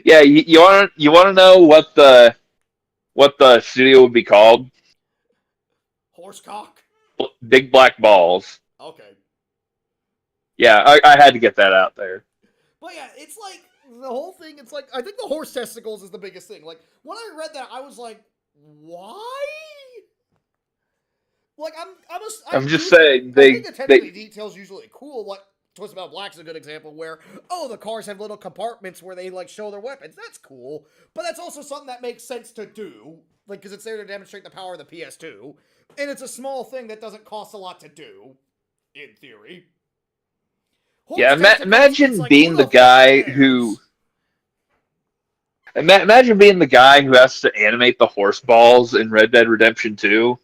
Speaker 2: Yeah, you want to know what the studio would be called?
Speaker 1: Horsecock.
Speaker 2: Big Black Balls.
Speaker 1: Okay.
Speaker 2: Yeah, I had to get that out there.
Speaker 1: But yeah, it's like the whole thing. It's like I think the horse testicles is the biggest thing. Like when I read that, I was like, why? Like
Speaker 2: I'm just saying
Speaker 1: I think attention to details usually cool. Like Twisted Metal Black's a good example where the cars have little compartments where they like show their weapons. That's cool, but that's also something that makes sense to do. Like because it's there to demonstrate the power of the PS2, and it's a small thing that doesn't cost a lot to do, in theory.
Speaker 2: Yeah, imagine like, being the guy who. Imagine being the guy who has to animate the horse balls in Red Dead Redemption 2.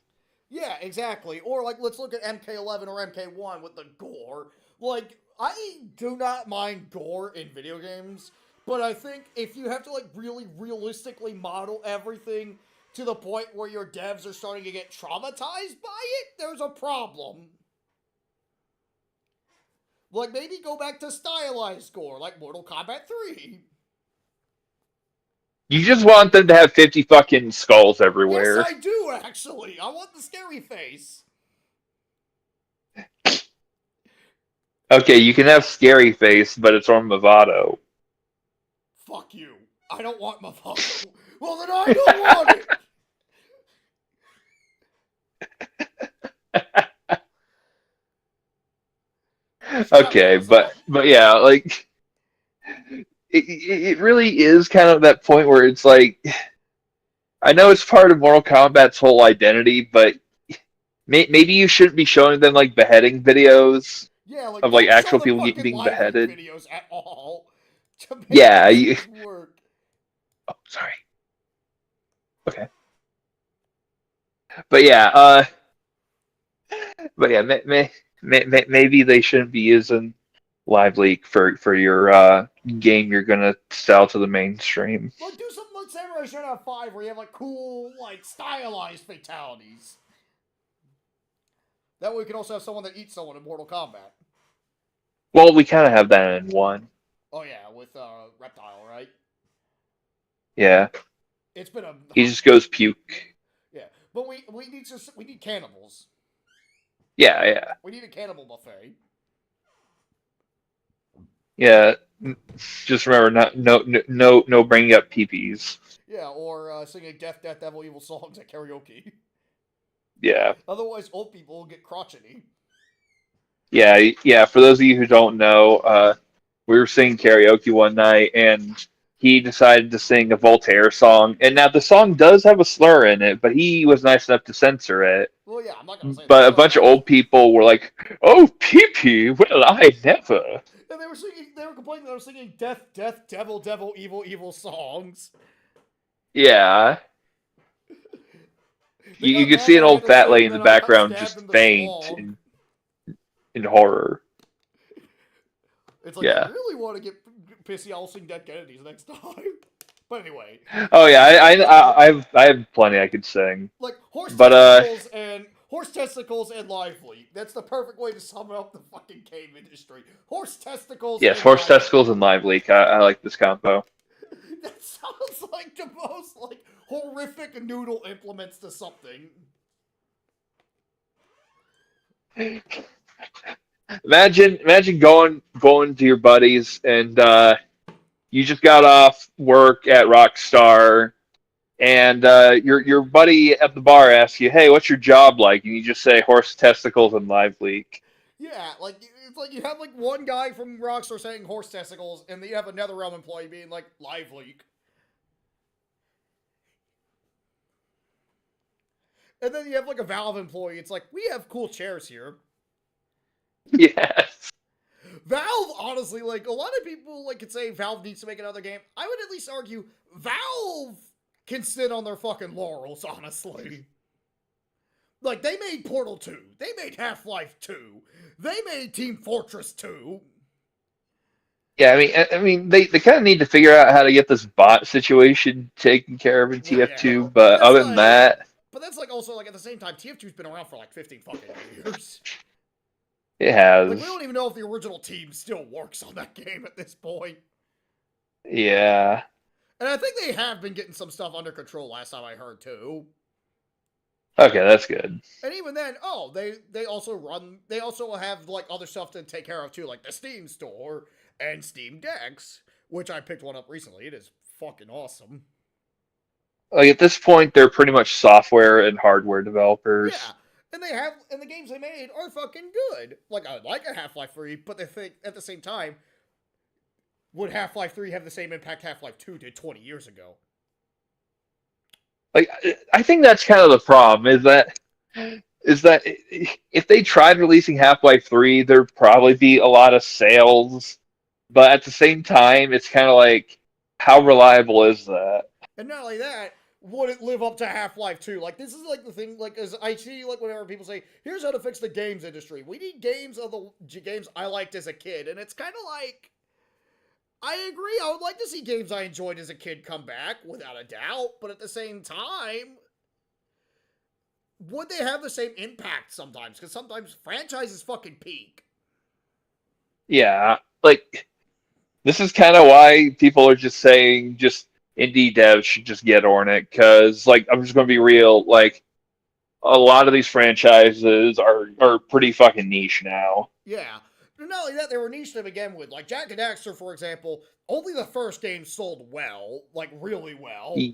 Speaker 1: Yeah, exactly. Or, like, let's look at MK11 or MK1 with the gore. Like, I do not mind gore in video games, but I think if you have to, like, really realistically model everything to the point where your devs are starting to get traumatized by it, there's a problem. Like, maybe go back to stylized gore, like Mortal Kombat 3.
Speaker 2: You just want them to have 50 fucking skulls everywhere.
Speaker 1: Yes, I do, actually. I want the scary face.
Speaker 2: Okay, you can have scary face, but it's on Movado.
Speaker 1: Fuck you. I don't want Movado. Well, then I don't want it.
Speaker 2: Okay, but yeah, like it really is kind of that point where it's like I know it's part of Mortal Kombat's whole identity, but maybe you shouldn't be showing them like beheading videos of like actual people being beheaded.
Speaker 1: Videos at all.
Speaker 2: Yeah, work. Oh, sorry. Okay. But yeah, maybe they shouldn't be using Live Leak for your game you're gonna sell to the mainstream.
Speaker 1: Like do something like Samurai Shodown 5 where you have like cool, like stylized fatalities. That way we can also have someone that eats someone in Mortal Kombat.
Speaker 2: Well, we kind of have that in 1.
Speaker 1: Oh yeah, with Reptile, right?
Speaker 2: Yeah.
Speaker 1: It's been a.
Speaker 2: He just goes puke.
Speaker 1: Yeah, but we need cannibals.
Speaker 2: Yeah.
Speaker 1: We need a cannibal buffet.
Speaker 2: Yeah, just remember, no bringing up peepees.
Speaker 1: Yeah, or singing Death, Death, Devil, Evil songs at karaoke.
Speaker 2: Yeah.
Speaker 1: Otherwise, old people will get crotchety.
Speaker 2: Yeah. For those of you who don't know, we were singing karaoke one night, and he decided to sing a Voltaire song. And now the song does have a slur in it, but he was nice enough to censor it.
Speaker 1: Well, yeah, I'm not gonna say.
Speaker 2: But a bunch of old people were like, "Oh, pee-pee, well, I never."
Speaker 1: And they were complaining that I was singing Death, Death, Devil, Devil, Evil, Evil songs.
Speaker 2: Yeah.
Speaker 1: They
Speaker 2: You
Speaker 1: got
Speaker 2: can
Speaker 1: mad
Speaker 2: see an
Speaker 1: that I had
Speaker 2: old
Speaker 1: to
Speaker 2: fat
Speaker 1: save,
Speaker 2: lady
Speaker 1: and
Speaker 2: in the
Speaker 1: then I got
Speaker 2: background
Speaker 1: stabbed
Speaker 2: just
Speaker 1: in the
Speaker 2: faint
Speaker 1: schlong.
Speaker 2: in horror.
Speaker 1: It's like, you
Speaker 2: Yeah.
Speaker 1: really want to get pissy, I'll sing Dead Kennedys next time. But anyway,
Speaker 2: Oh yeah, I have plenty I could sing.
Speaker 1: like
Speaker 2: But
Speaker 1: horse testicles and lively. That's the perfect way to sum up the fucking game industry. Horse testicles
Speaker 2: yes,
Speaker 1: and
Speaker 2: horse
Speaker 1: lively.
Speaker 2: testicles and live leak. I like this combo.
Speaker 1: That sounds like the most like horrific noodle implements to something.
Speaker 2: Imagine going to your buddies and you just got off work at Rockstar and your buddy at the bar asks you, "Hey, what's your job like?" And you just say horse testicles and live leak.
Speaker 1: Yeah, like it's like you have like one guy from Rockstar saying horse testicles, and then you have another realm employee being like live leak. And then you have like a Valve employee. It's like, we have cool chairs here.
Speaker 2: Yes.
Speaker 1: Valve, honestly, like a lot of people like could say Valve needs to make another game. I would at least argue Valve can sit on their fucking laurels, honestly. Like they made Portal 2, they made Half-Life 2, they made Team Fortress 2.
Speaker 2: Yeah, I mean, they kind of need to figure out how to get this bot situation taken care of in
Speaker 1: Well, yeah,
Speaker 2: TF2.
Speaker 1: but
Speaker 2: But
Speaker 1: that's
Speaker 2: other than
Speaker 1: like,
Speaker 2: that,
Speaker 1: but that's like also like at the same time, TF2's been around for like 15 fucking years.
Speaker 2: it
Speaker 1: Like we
Speaker 2: has.
Speaker 1: don't even know if the original team still works on that game at this point.
Speaker 2: Yeah.
Speaker 1: And I think they have been getting some stuff under control last time I heard too.
Speaker 2: Okay, that's good.
Speaker 1: And even then, oh, they also have like other stuff to take care of too, like the Steam store and Steam Decks, which I picked one up recently. It is fucking awesome.
Speaker 2: Like at this point, they're pretty much software and hardware
Speaker 1: Yeah.
Speaker 2: developers.
Speaker 1: And the games they made are fucking good. Like I like a Half-Life 3, but they think at the same time, would Half-Life 3 have the same impact Half-Life 2 did 20 years ago?
Speaker 2: Like I think that's kind of the problem is that if they tried releasing Half-Life 3, there'd probably be a lot of sales. But at the same time, it's kind of like, how reliable is that?
Speaker 1: And not only that, would it live up to Half-Life 2? Like, this is like the thing, like, as I see, like, whenever people say, here's how to fix the games industry. We need games of the games I liked as a kid. And it's kind of like, I agree, I would like to see games I enjoyed as a kid come back, without a doubt. But at the same time, would they have the same impact sometimes? Because sometimes franchises fucking peak.
Speaker 2: Yeah, like this is kind of why people are just saying just indie devs should just get on it because like I'm just going to be real, like a lot of these franchises are pretty fucking niche now.
Speaker 1: Yeah. But not only that, they were niche to begin with. Like Jack and Daxter, for example, only the first game sold well, like really well.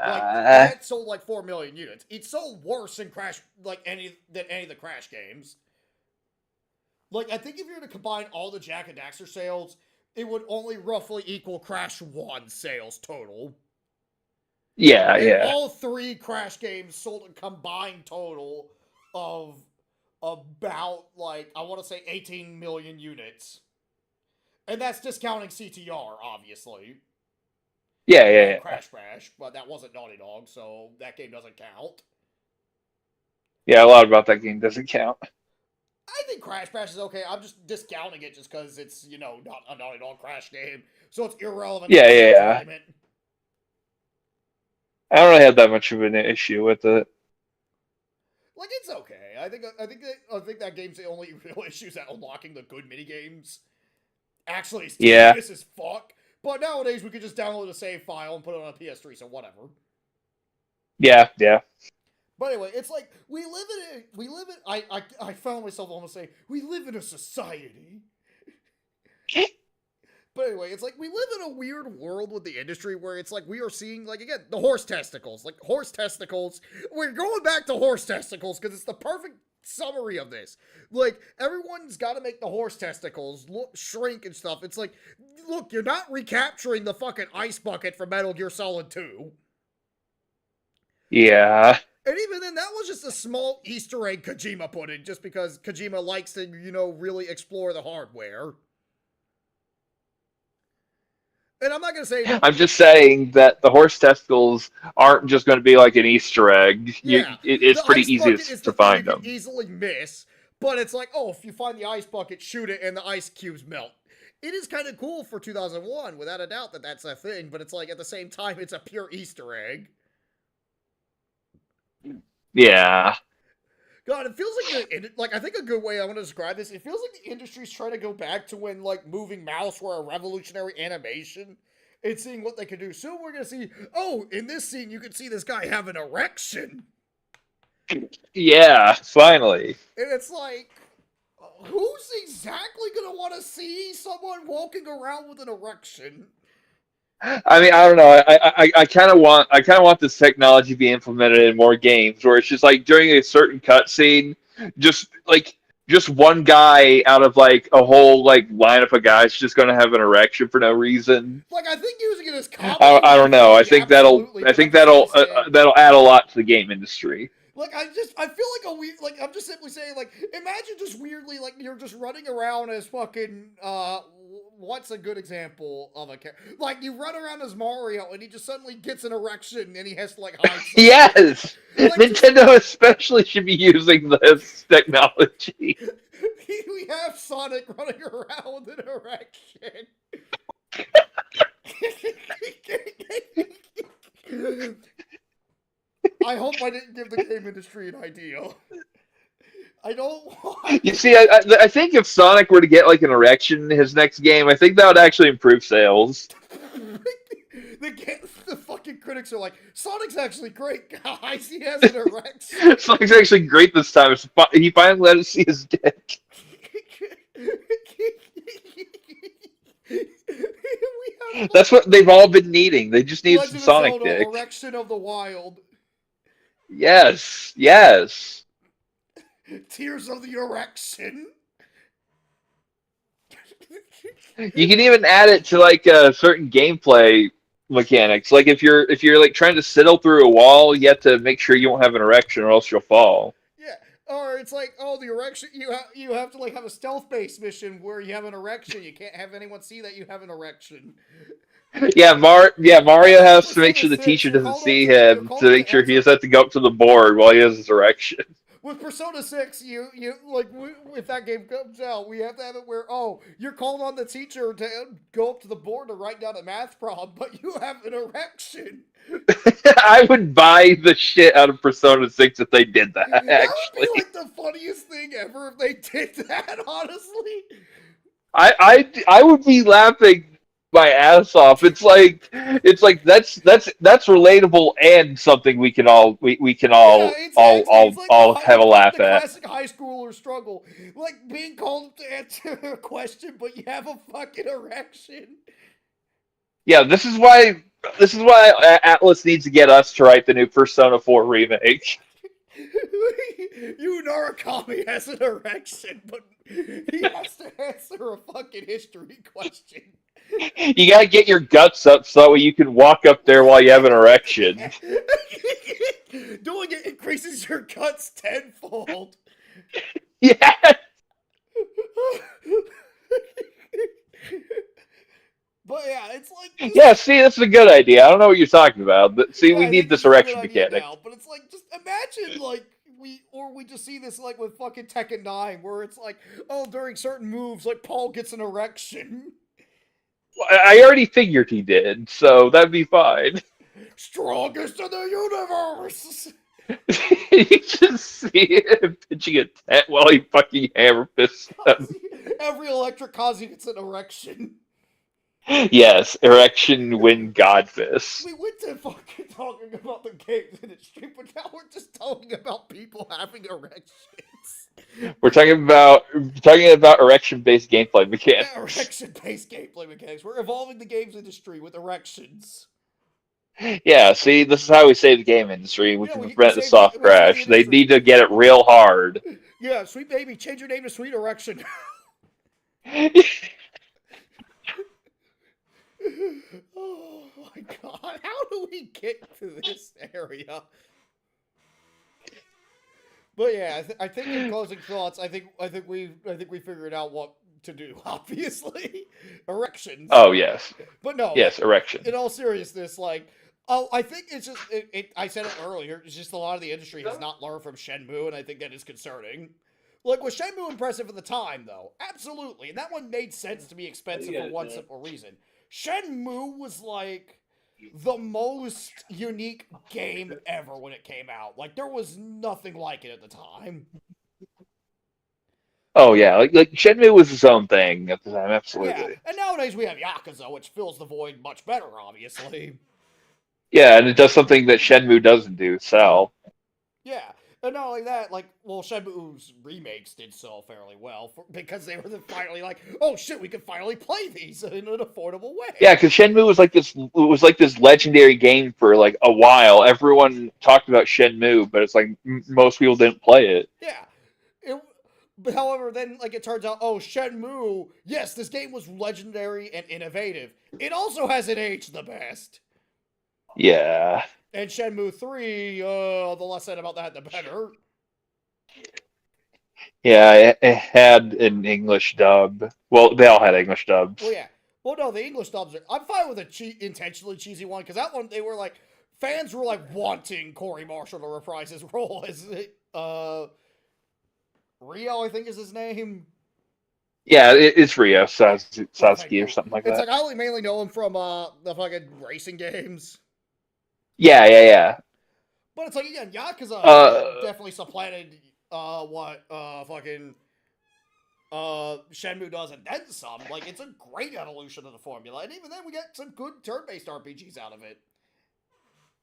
Speaker 1: Like
Speaker 2: Yeah.
Speaker 1: that sold like 4 million units. It sold worse than Crash, like any of the Crash games. Like I think if you were to combine all the Jack and Daxter sales, it would only roughly equal Crash 1 sales total.
Speaker 2: Yeah,
Speaker 1: And
Speaker 2: yeah.
Speaker 1: all three Crash games sold a combined total of about like I want to say 18 million units. And that's discounting CTR, obviously.
Speaker 2: Yeah, yeah,
Speaker 1: And
Speaker 2: yeah.
Speaker 1: Crash Bash, but that wasn't Naughty Dog, so that game doesn't count.
Speaker 2: Yeah, a lot about that game doesn't count.
Speaker 1: I think Crash Bash is okay. I'm just discounting it just because it's, not a Naughty Dog Crash game. So it's irrelevant to
Speaker 2: Yeah,
Speaker 1: the
Speaker 2: yeah,
Speaker 1: sales
Speaker 2: yeah.
Speaker 1: argument.
Speaker 2: I don't really have that much of an issue with it.
Speaker 1: Like it's okay. I think that game's the only real issue is that unlocking the good mini games actually is
Speaker 2: Yeah,
Speaker 1: tedious as fuck. But nowadays we could just download a save file and put it on a PS3, so whatever.
Speaker 2: yeah, yeah.
Speaker 1: But anyway, it's like I found myself almost saying we live in a society. But anyway, it's like we live in a weird world with the industry where it's like we are seeing, like, again, the horse testicles. Like, horse testicles. We're going back to horse testicles because it's the perfect summary of this. Like, everyone's got to make the horse testicles shrink and stuff. It's like, look, you're not recapturing the fucking ice bucket from Metal Gear Solid 2.
Speaker 2: Yeah.
Speaker 1: And even then, that was just a small Easter egg Kojima put in just because Kojima likes to, really explore the hardware. And I'm not gonna say,
Speaker 2: I'm just saying that the horse testicles aren't just going to be like an Easter egg.
Speaker 1: yeah,
Speaker 2: It's
Speaker 1: the
Speaker 2: pretty
Speaker 1: ice
Speaker 2: easy
Speaker 1: bucket is
Speaker 2: to
Speaker 1: the thing you
Speaker 2: find
Speaker 1: can
Speaker 2: them.
Speaker 1: easily miss, but it's like, oh, if you find the ice bucket, shoot it, and the ice cubes melt. It is kind of cool for 2001, without a doubt that that's a thing, but it's like at the same time, it's a pure Easter egg.
Speaker 2: Yeah.
Speaker 1: God, it feels like I think a good way I want to describe this. It feels like the industry's trying to go back to when like moving mouse were a revolutionary animation, and seeing what they could do. Soon we're gonna see. Oh, in this scene, you can see this guy have an erection,
Speaker 2: Yeah, finally.
Speaker 1: and it's like, who's exactly gonna want to see someone walking around with an erection?
Speaker 2: I mean, I don't know. I kind of want this technology to be implemented in more games where it's just like during a certain cutscene, just like just one guy out of like a whole like lineup of guys just going to have an erection for no reason.
Speaker 1: Like I think using it as comedy
Speaker 2: I
Speaker 1: would be
Speaker 2: don't know.
Speaker 1: funny, absolutely.
Speaker 2: I
Speaker 1: But
Speaker 2: think
Speaker 1: I'm just simply saying,
Speaker 2: that'll add a lot to the game industry.
Speaker 1: like I feel like a weird like I'm just simply saying like imagine just weirdly like you're just running around as fucking what's a good example of a character like you run around as Mario and he just suddenly gets an erection and he has to like hide something.
Speaker 2: Yes,
Speaker 1: Like just
Speaker 2: Nintendo especially should be using this technology.
Speaker 1: we have Sonic running around with an erection. I hope I didn't give the game industry an idea. I don't want.
Speaker 2: You see, I think if Sonic were to get like an erection in his next game, I think that would actually improve sales.
Speaker 1: The fucking critics are like, Sonic's actually great, guys. He has an erection.
Speaker 2: Sonic's actually great this time. He finally let us see his dick.
Speaker 1: We have
Speaker 2: That's what they've all been needing. They just need some
Speaker 1: Legend of
Speaker 2: Sonic
Speaker 1: Zelda:
Speaker 2: dick.
Speaker 1: Erection of the Wild.
Speaker 2: Yes, yes.
Speaker 1: Tears of the Erection.
Speaker 2: You can even add it to like certain gameplay mechanics. Like if you're like trying to settle through a wall, you have to make sure you won't have an erection or else you'll fall.
Speaker 1: Yeah, or it's like, oh, the erection. You have to like have a stealth based mission where you have an erection. You can't have anyone see that you have an erection.
Speaker 2: Mario
Speaker 1: With
Speaker 2: has to make
Speaker 1: Persona
Speaker 2: sure the
Speaker 1: 6,
Speaker 2: teacher doesn't see
Speaker 1: you're
Speaker 2: him
Speaker 1: called
Speaker 2: to
Speaker 1: up
Speaker 2: make
Speaker 1: to
Speaker 2: sure he
Speaker 1: answer.
Speaker 2: doesn't have to go up to the board while he has his erection.
Speaker 1: With Persona 6, you like if that game comes out, we have to have it where you're called on the teacher to go up to the board to write down a math problem, but you have an erection.
Speaker 2: I would buy the shit out of Persona 6 if they did that,
Speaker 1: That would be
Speaker 2: actually.
Speaker 1: like the funniest thing ever if they did that, honestly.
Speaker 2: I would be laughing my ass off. It's like that's relatable and something we can
Speaker 1: Yeah, it's like
Speaker 2: all have a
Speaker 1: the
Speaker 2: laugh at.
Speaker 1: classic high schooler struggle, like being called to answer a question, but you have a fucking erection.
Speaker 2: Yeah, this is why Atlas needs to get us to write the new Persona 4 remake.
Speaker 1: You Narukami has an erection, but he has to answer a fucking history question.
Speaker 2: You gotta get your guts up so that way you can walk up there while you have an erection.
Speaker 1: Doing it increases your guts tenfold.
Speaker 2: Yeah.
Speaker 1: But yeah, it's like
Speaker 2: Yeah, see, that's a good idea. I don't know what you're talking about, but see,
Speaker 1: yeah,
Speaker 2: we
Speaker 1: I
Speaker 2: need
Speaker 1: think
Speaker 2: this
Speaker 1: this is a good
Speaker 2: erection
Speaker 1: idea
Speaker 2: mechanic.
Speaker 1: now. But it's like just imagine like we just see this like with fucking Tekken 9 where it's like during certain moves like Paul gets an erection.
Speaker 2: I already figured he did, so that'd be fine.
Speaker 1: Strongest in the universe.
Speaker 2: You just see him pitching a tent while he fucking hammer fists them.
Speaker 1: Every electric Kazi gets an erection.
Speaker 2: Yes, erection win god fist.
Speaker 1: We went to fucking talking about the games industry, but now we're just talking about people having erections.
Speaker 2: We're talking about erection based gameplay
Speaker 1: Yeah,
Speaker 2: mechanics.
Speaker 1: erection-based gameplay mechanics. We're evolving the games industry with erections.
Speaker 2: Yeah, see, this is how we save the game industry. We
Speaker 1: Yeah,
Speaker 2: can
Speaker 1: we
Speaker 2: prevent the
Speaker 1: save the
Speaker 2: soft crash. They
Speaker 1: industry.
Speaker 2: need to get it real hard.
Speaker 1: Yeah, sweet baby, change your name to Sweet Erection. Oh my god, how do we get to this area? But yeah, I think in closing thoughts, I think we figured out what to do, obviously. Erections.
Speaker 2: Oh yes,
Speaker 1: But no,
Speaker 2: yes, erection.
Speaker 1: in all seriousness, I think it's just, I said it earlier, it's just a lot of the industry has not learned from Shenmue, and I think that is concerning. Like, was Shenmue impressive at the time, though? Absolutely. And that one made sense to be expensive for one simple reason. Shenmue was, like, the most unique game ever when it came out. Like, there was nothing like it at the time.
Speaker 2: Oh yeah, like Shenmue was its own thing at the time,
Speaker 1: Yeah,
Speaker 2: absolutely.
Speaker 1: and nowadays we have Yakuza, which fills the void much better, obviously.
Speaker 2: Yeah, and it does something that Shenmue doesn't do, sell.
Speaker 1: Yeah, and not only that, Shenmue's remakes did so fairly well because they were finally like, oh shit, we can finally play these in an affordable way.
Speaker 2: Yeah, because Shenmue was like this. It was like this legendary game for like a while. Everyone talked about Shenmue, but it's like most people didn't play it.
Speaker 1: Yeah, but however, then it turns out, oh Shenmue, yes, this game was legendary and innovative. It also hasn't aged the best.
Speaker 2: Yeah.
Speaker 1: And Shenmue 3, the less said about that, the better.
Speaker 2: Yeah, it had an English dub. Well, they all had English dubs.
Speaker 1: Well, yeah. Well, no, the English dubs are. I'm fine with a intentionally cheesy one because that one they were like fans were like wanting Corey Marshall to reprise his role as Rio, I think is his name.
Speaker 2: Yeah, it's Rio
Speaker 1: Okay,
Speaker 2: Sasuke or
Speaker 1: cool.
Speaker 2: something like
Speaker 1: It's
Speaker 2: that.
Speaker 1: like I only mainly know him from the fucking racing games.
Speaker 2: Yeah, yeah, yeah.
Speaker 1: But it's like again, Yakuza
Speaker 2: Uh,
Speaker 1: definitely supplanted what fucking Shenmue does and then some. Like it's a great evolution of the formula, and even then we get some good turn-based RPGs out of it.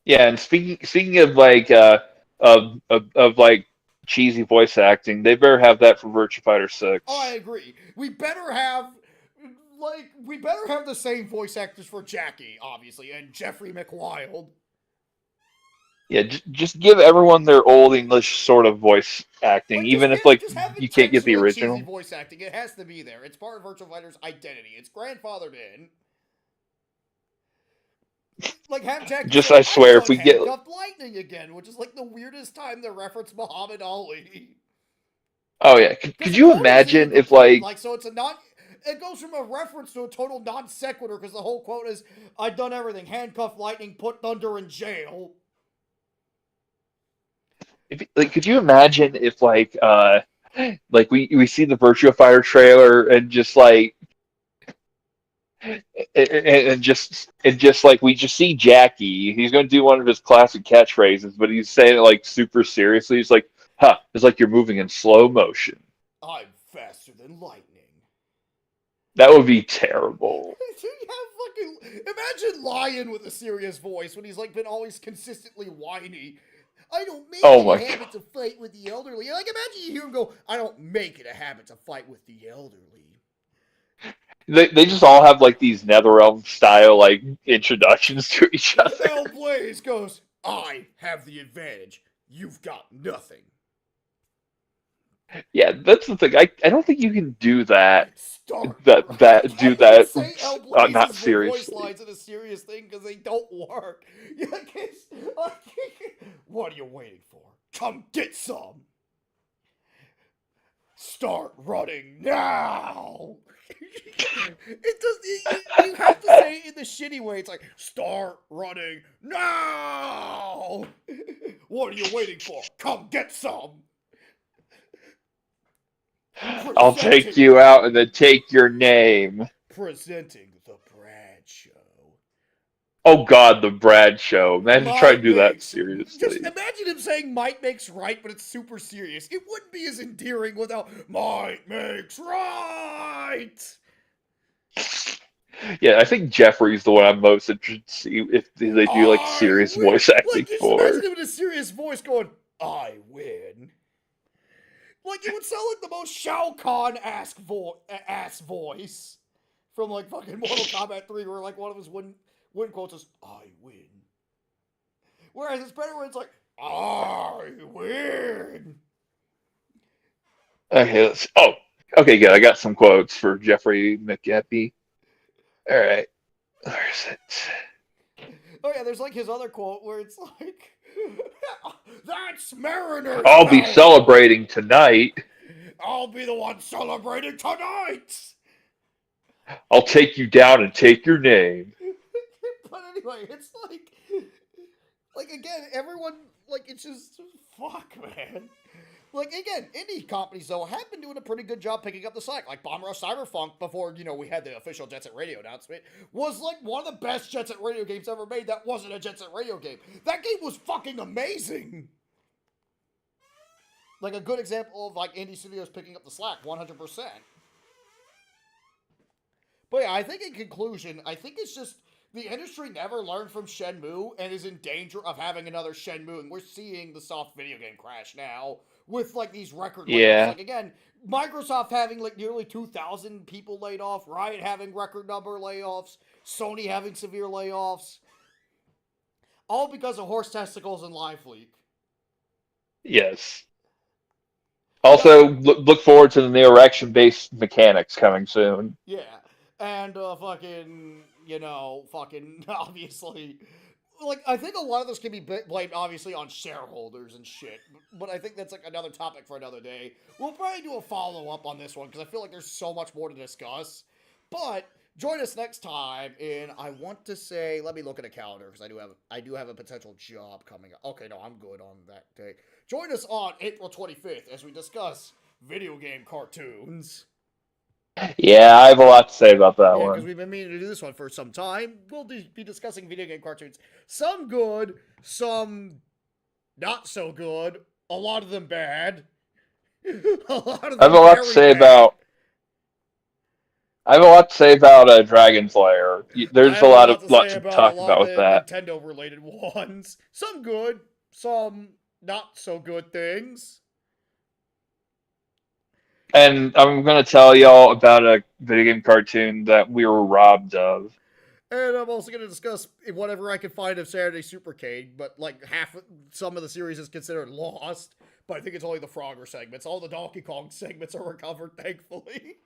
Speaker 2: yeah, and speaking of like of like cheesy voice acting, they better have that for Virtua Fighter
Speaker 1: Oh, I
Speaker 2: 6.
Speaker 1: agree. We better have the same voice actors for Jackie, obviously, and Jeffrey McWild.
Speaker 2: Yeah, just give everyone their old English sort of voice acting,
Speaker 1: Like
Speaker 2: even if like
Speaker 1: just have
Speaker 2: you can't get the
Speaker 1: intentionally cheesy
Speaker 2: original.
Speaker 1: voice acting. It has to be there. It's part of Virtual Fighter's identity. It's grandfathered in. Like have Jackie
Speaker 2: Just
Speaker 1: say,
Speaker 2: I
Speaker 1: "I've
Speaker 2: swear, if
Speaker 1: done
Speaker 2: we get
Speaker 1: handcuffed lightning again," which is like the weirdest time they reference Muhammad Ali.
Speaker 2: oh yeah,
Speaker 1: Because
Speaker 2: could
Speaker 1: the
Speaker 2: you
Speaker 1: quote isn't
Speaker 2: imagine
Speaker 1: even
Speaker 2: if
Speaker 1: clean.
Speaker 2: like
Speaker 1: Like, so it's a non. It goes from a reference to a total non sequitur because the whole quote is, "I've done everything: handcuff lightning, put thunder in jail."
Speaker 2: if like could you imagine if like we see the Virtua Fighter trailer and just like and just like we just see Jackie. He's going to do one of his classic catchphrases, but he's saying it like super seriously. He's like, "Huh, it's like you're moving in slow motion."
Speaker 1: I'm faster than lightning.
Speaker 2: That would be terrible.
Speaker 1: Imagine Lion with a serious voice when he's like been always consistently whiny. I don't make
Speaker 2: Oh
Speaker 1: it a
Speaker 2: my
Speaker 1: habit to fight with the elderly. Like imagine you hear him go, I don't make it a habit to fight with the elderly.
Speaker 2: They just all have like these NetherRealm style like introductions to each other.
Speaker 1: El Blaze goes, I have the advantage. You've got nothing.
Speaker 2: Yeah, that's the thing. I don't think you can do that.
Speaker 1: Start. I
Speaker 2: That
Speaker 1: can't
Speaker 2: do
Speaker 1: even
Speaker 2: that
Speaker 1: say El
Speaker 2: not
Speaker 1: Blaze's voice
Speaker 2: seriously.
Speaker 1: lines in a serious thing because they don't work. What are you waiting for? Come get some. Start running now. It does. You have to say it in the shitty way. It's like start running now. What are you waiting for? Come get some.
Speaker 2: I'll take
Speaker 1: Presenting,
Speaker 2: you out and then take your name.
Speaker 1: presenting the Brad Show.
Speaker 2: Oh God, the Brad Show. Imagine trying to
Speaker 1: Might
Speaker 2: do that
Speaker 1: makes. Just
Speaker 2: seriously.
Speaker 1: imagine him saying might makes right, but it's super serious. It wouldn't be as endearing without might makes right.
Speaker 2: Yeah, I think Jeffrey's the one I'm most interested to see if they do like
Speaker 1: I
Speaker 2: serious
Speaker 1: win.
Speaker 2: voice acting
Speaker 1: Like, just imagine
Speaker 2: for.
Speaker 1: him in a serious voice going, I win. Like, it would sound like the most Shao Kahn ass voice from, like, fucking Mortal Kombat 3, where, like, one of his win quotes is, I win. Whereas it's better when it's like, I win.
Speaker 2: Okay, okay, good. I got some quotes for Jeffrey McEppy. All right, where's it?
Speaker 1: Oh, yeah, there's, like, his other quote where it's like, that's Mariner's
Speaker 2: I'll be
Speaker 1: power.
Speaker 2: celebrating tonight.
Speaker 1: I'll be the one celebrating tonight.
Speaker 2: I'll take you down and take your name.
Speaker 1: But anyway, it's like again, everyone it's just fuck, man. Like again, indie companies though have been doing a pretty good job picking up the slack. Like Bomb Rush Cyberpunk, before we had the official Jet Set Radio announcement, was like one of the best Jet Set Radio games ever made. That wasn't a Jet Set Radio game. That game was fucking amazing. Like a good example of like indie studios picking up the slack, 100%. But yeah, I think in conclusion, I think it's just the industry never learned from Shenmue and is in danger of having another Shenmue, and we're seeing the soft video game crash now with like these record layoffs.
Speaker 2: Yeah.
Speaker 1: Like again, Microsoft having like nearly 2,000 people laid off, Riot having record number layoffs, Sony having severe layoffs, all because of horse testicles and Live Leak.
Speaker 2: Yes. Also, look forward to the new erection-based mechanics coming soon.
Speaker 1: Yeah. And, obviously, like, I think a lot of this can be blamed, obviously, on shareholders and shit, but I think that's, like, another topic for another day. We'll probably do a follow-up on this one, because I feel like there's so much more to discuss, but join us next time in, I want to say, let me look at a calendar, because I do have a potential job coming up. Okay, no, I'm good on that day. Join us on April 25th as we discuss video game cartoons.
Speaker 2: Yeah, I have a lot to say about that
Speaker 1: Yeah,
Speaker 2: one.
Speaker 1: because we've been meaning to do this one for some time. We'll be discussing video game cartoons. Some good, some not so good. A lot of them bad. A lot of them
Speaker 2: I have a lot to say about. I have a lot to say about Dragon Slayer. There's a lot to talk about with that.
Speaker 1: Nintendo-related ones. Some good, some not so good things.
Speaker 2: And I'm going to tell y'all about a video game cartoon that we were robbed of.
Speaker 1: And I'm also going to discuss whatever I can find of Saturday Supercade, but like some of the series is considered lost, but I think it's only the Frogger segments. All the Donkey Kong segments are recovered, thankfully.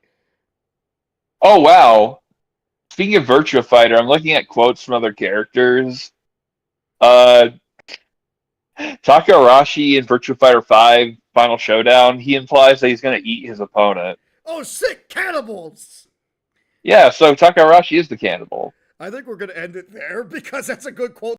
Speaker 2: Oh, wow. Speaking of Virtua Fighter, I'm looking at quotes from other characters. Takarashi in Virtua Fighter 5 Final Showdown, he implies that he's going to eat his opponent.
Speaker 1: Oh, sick! Cannibals!
Speaker 2: Yeah, so Takarashi is the cannibal.
Speaker 1: I think we're going to end it there because that's a good quote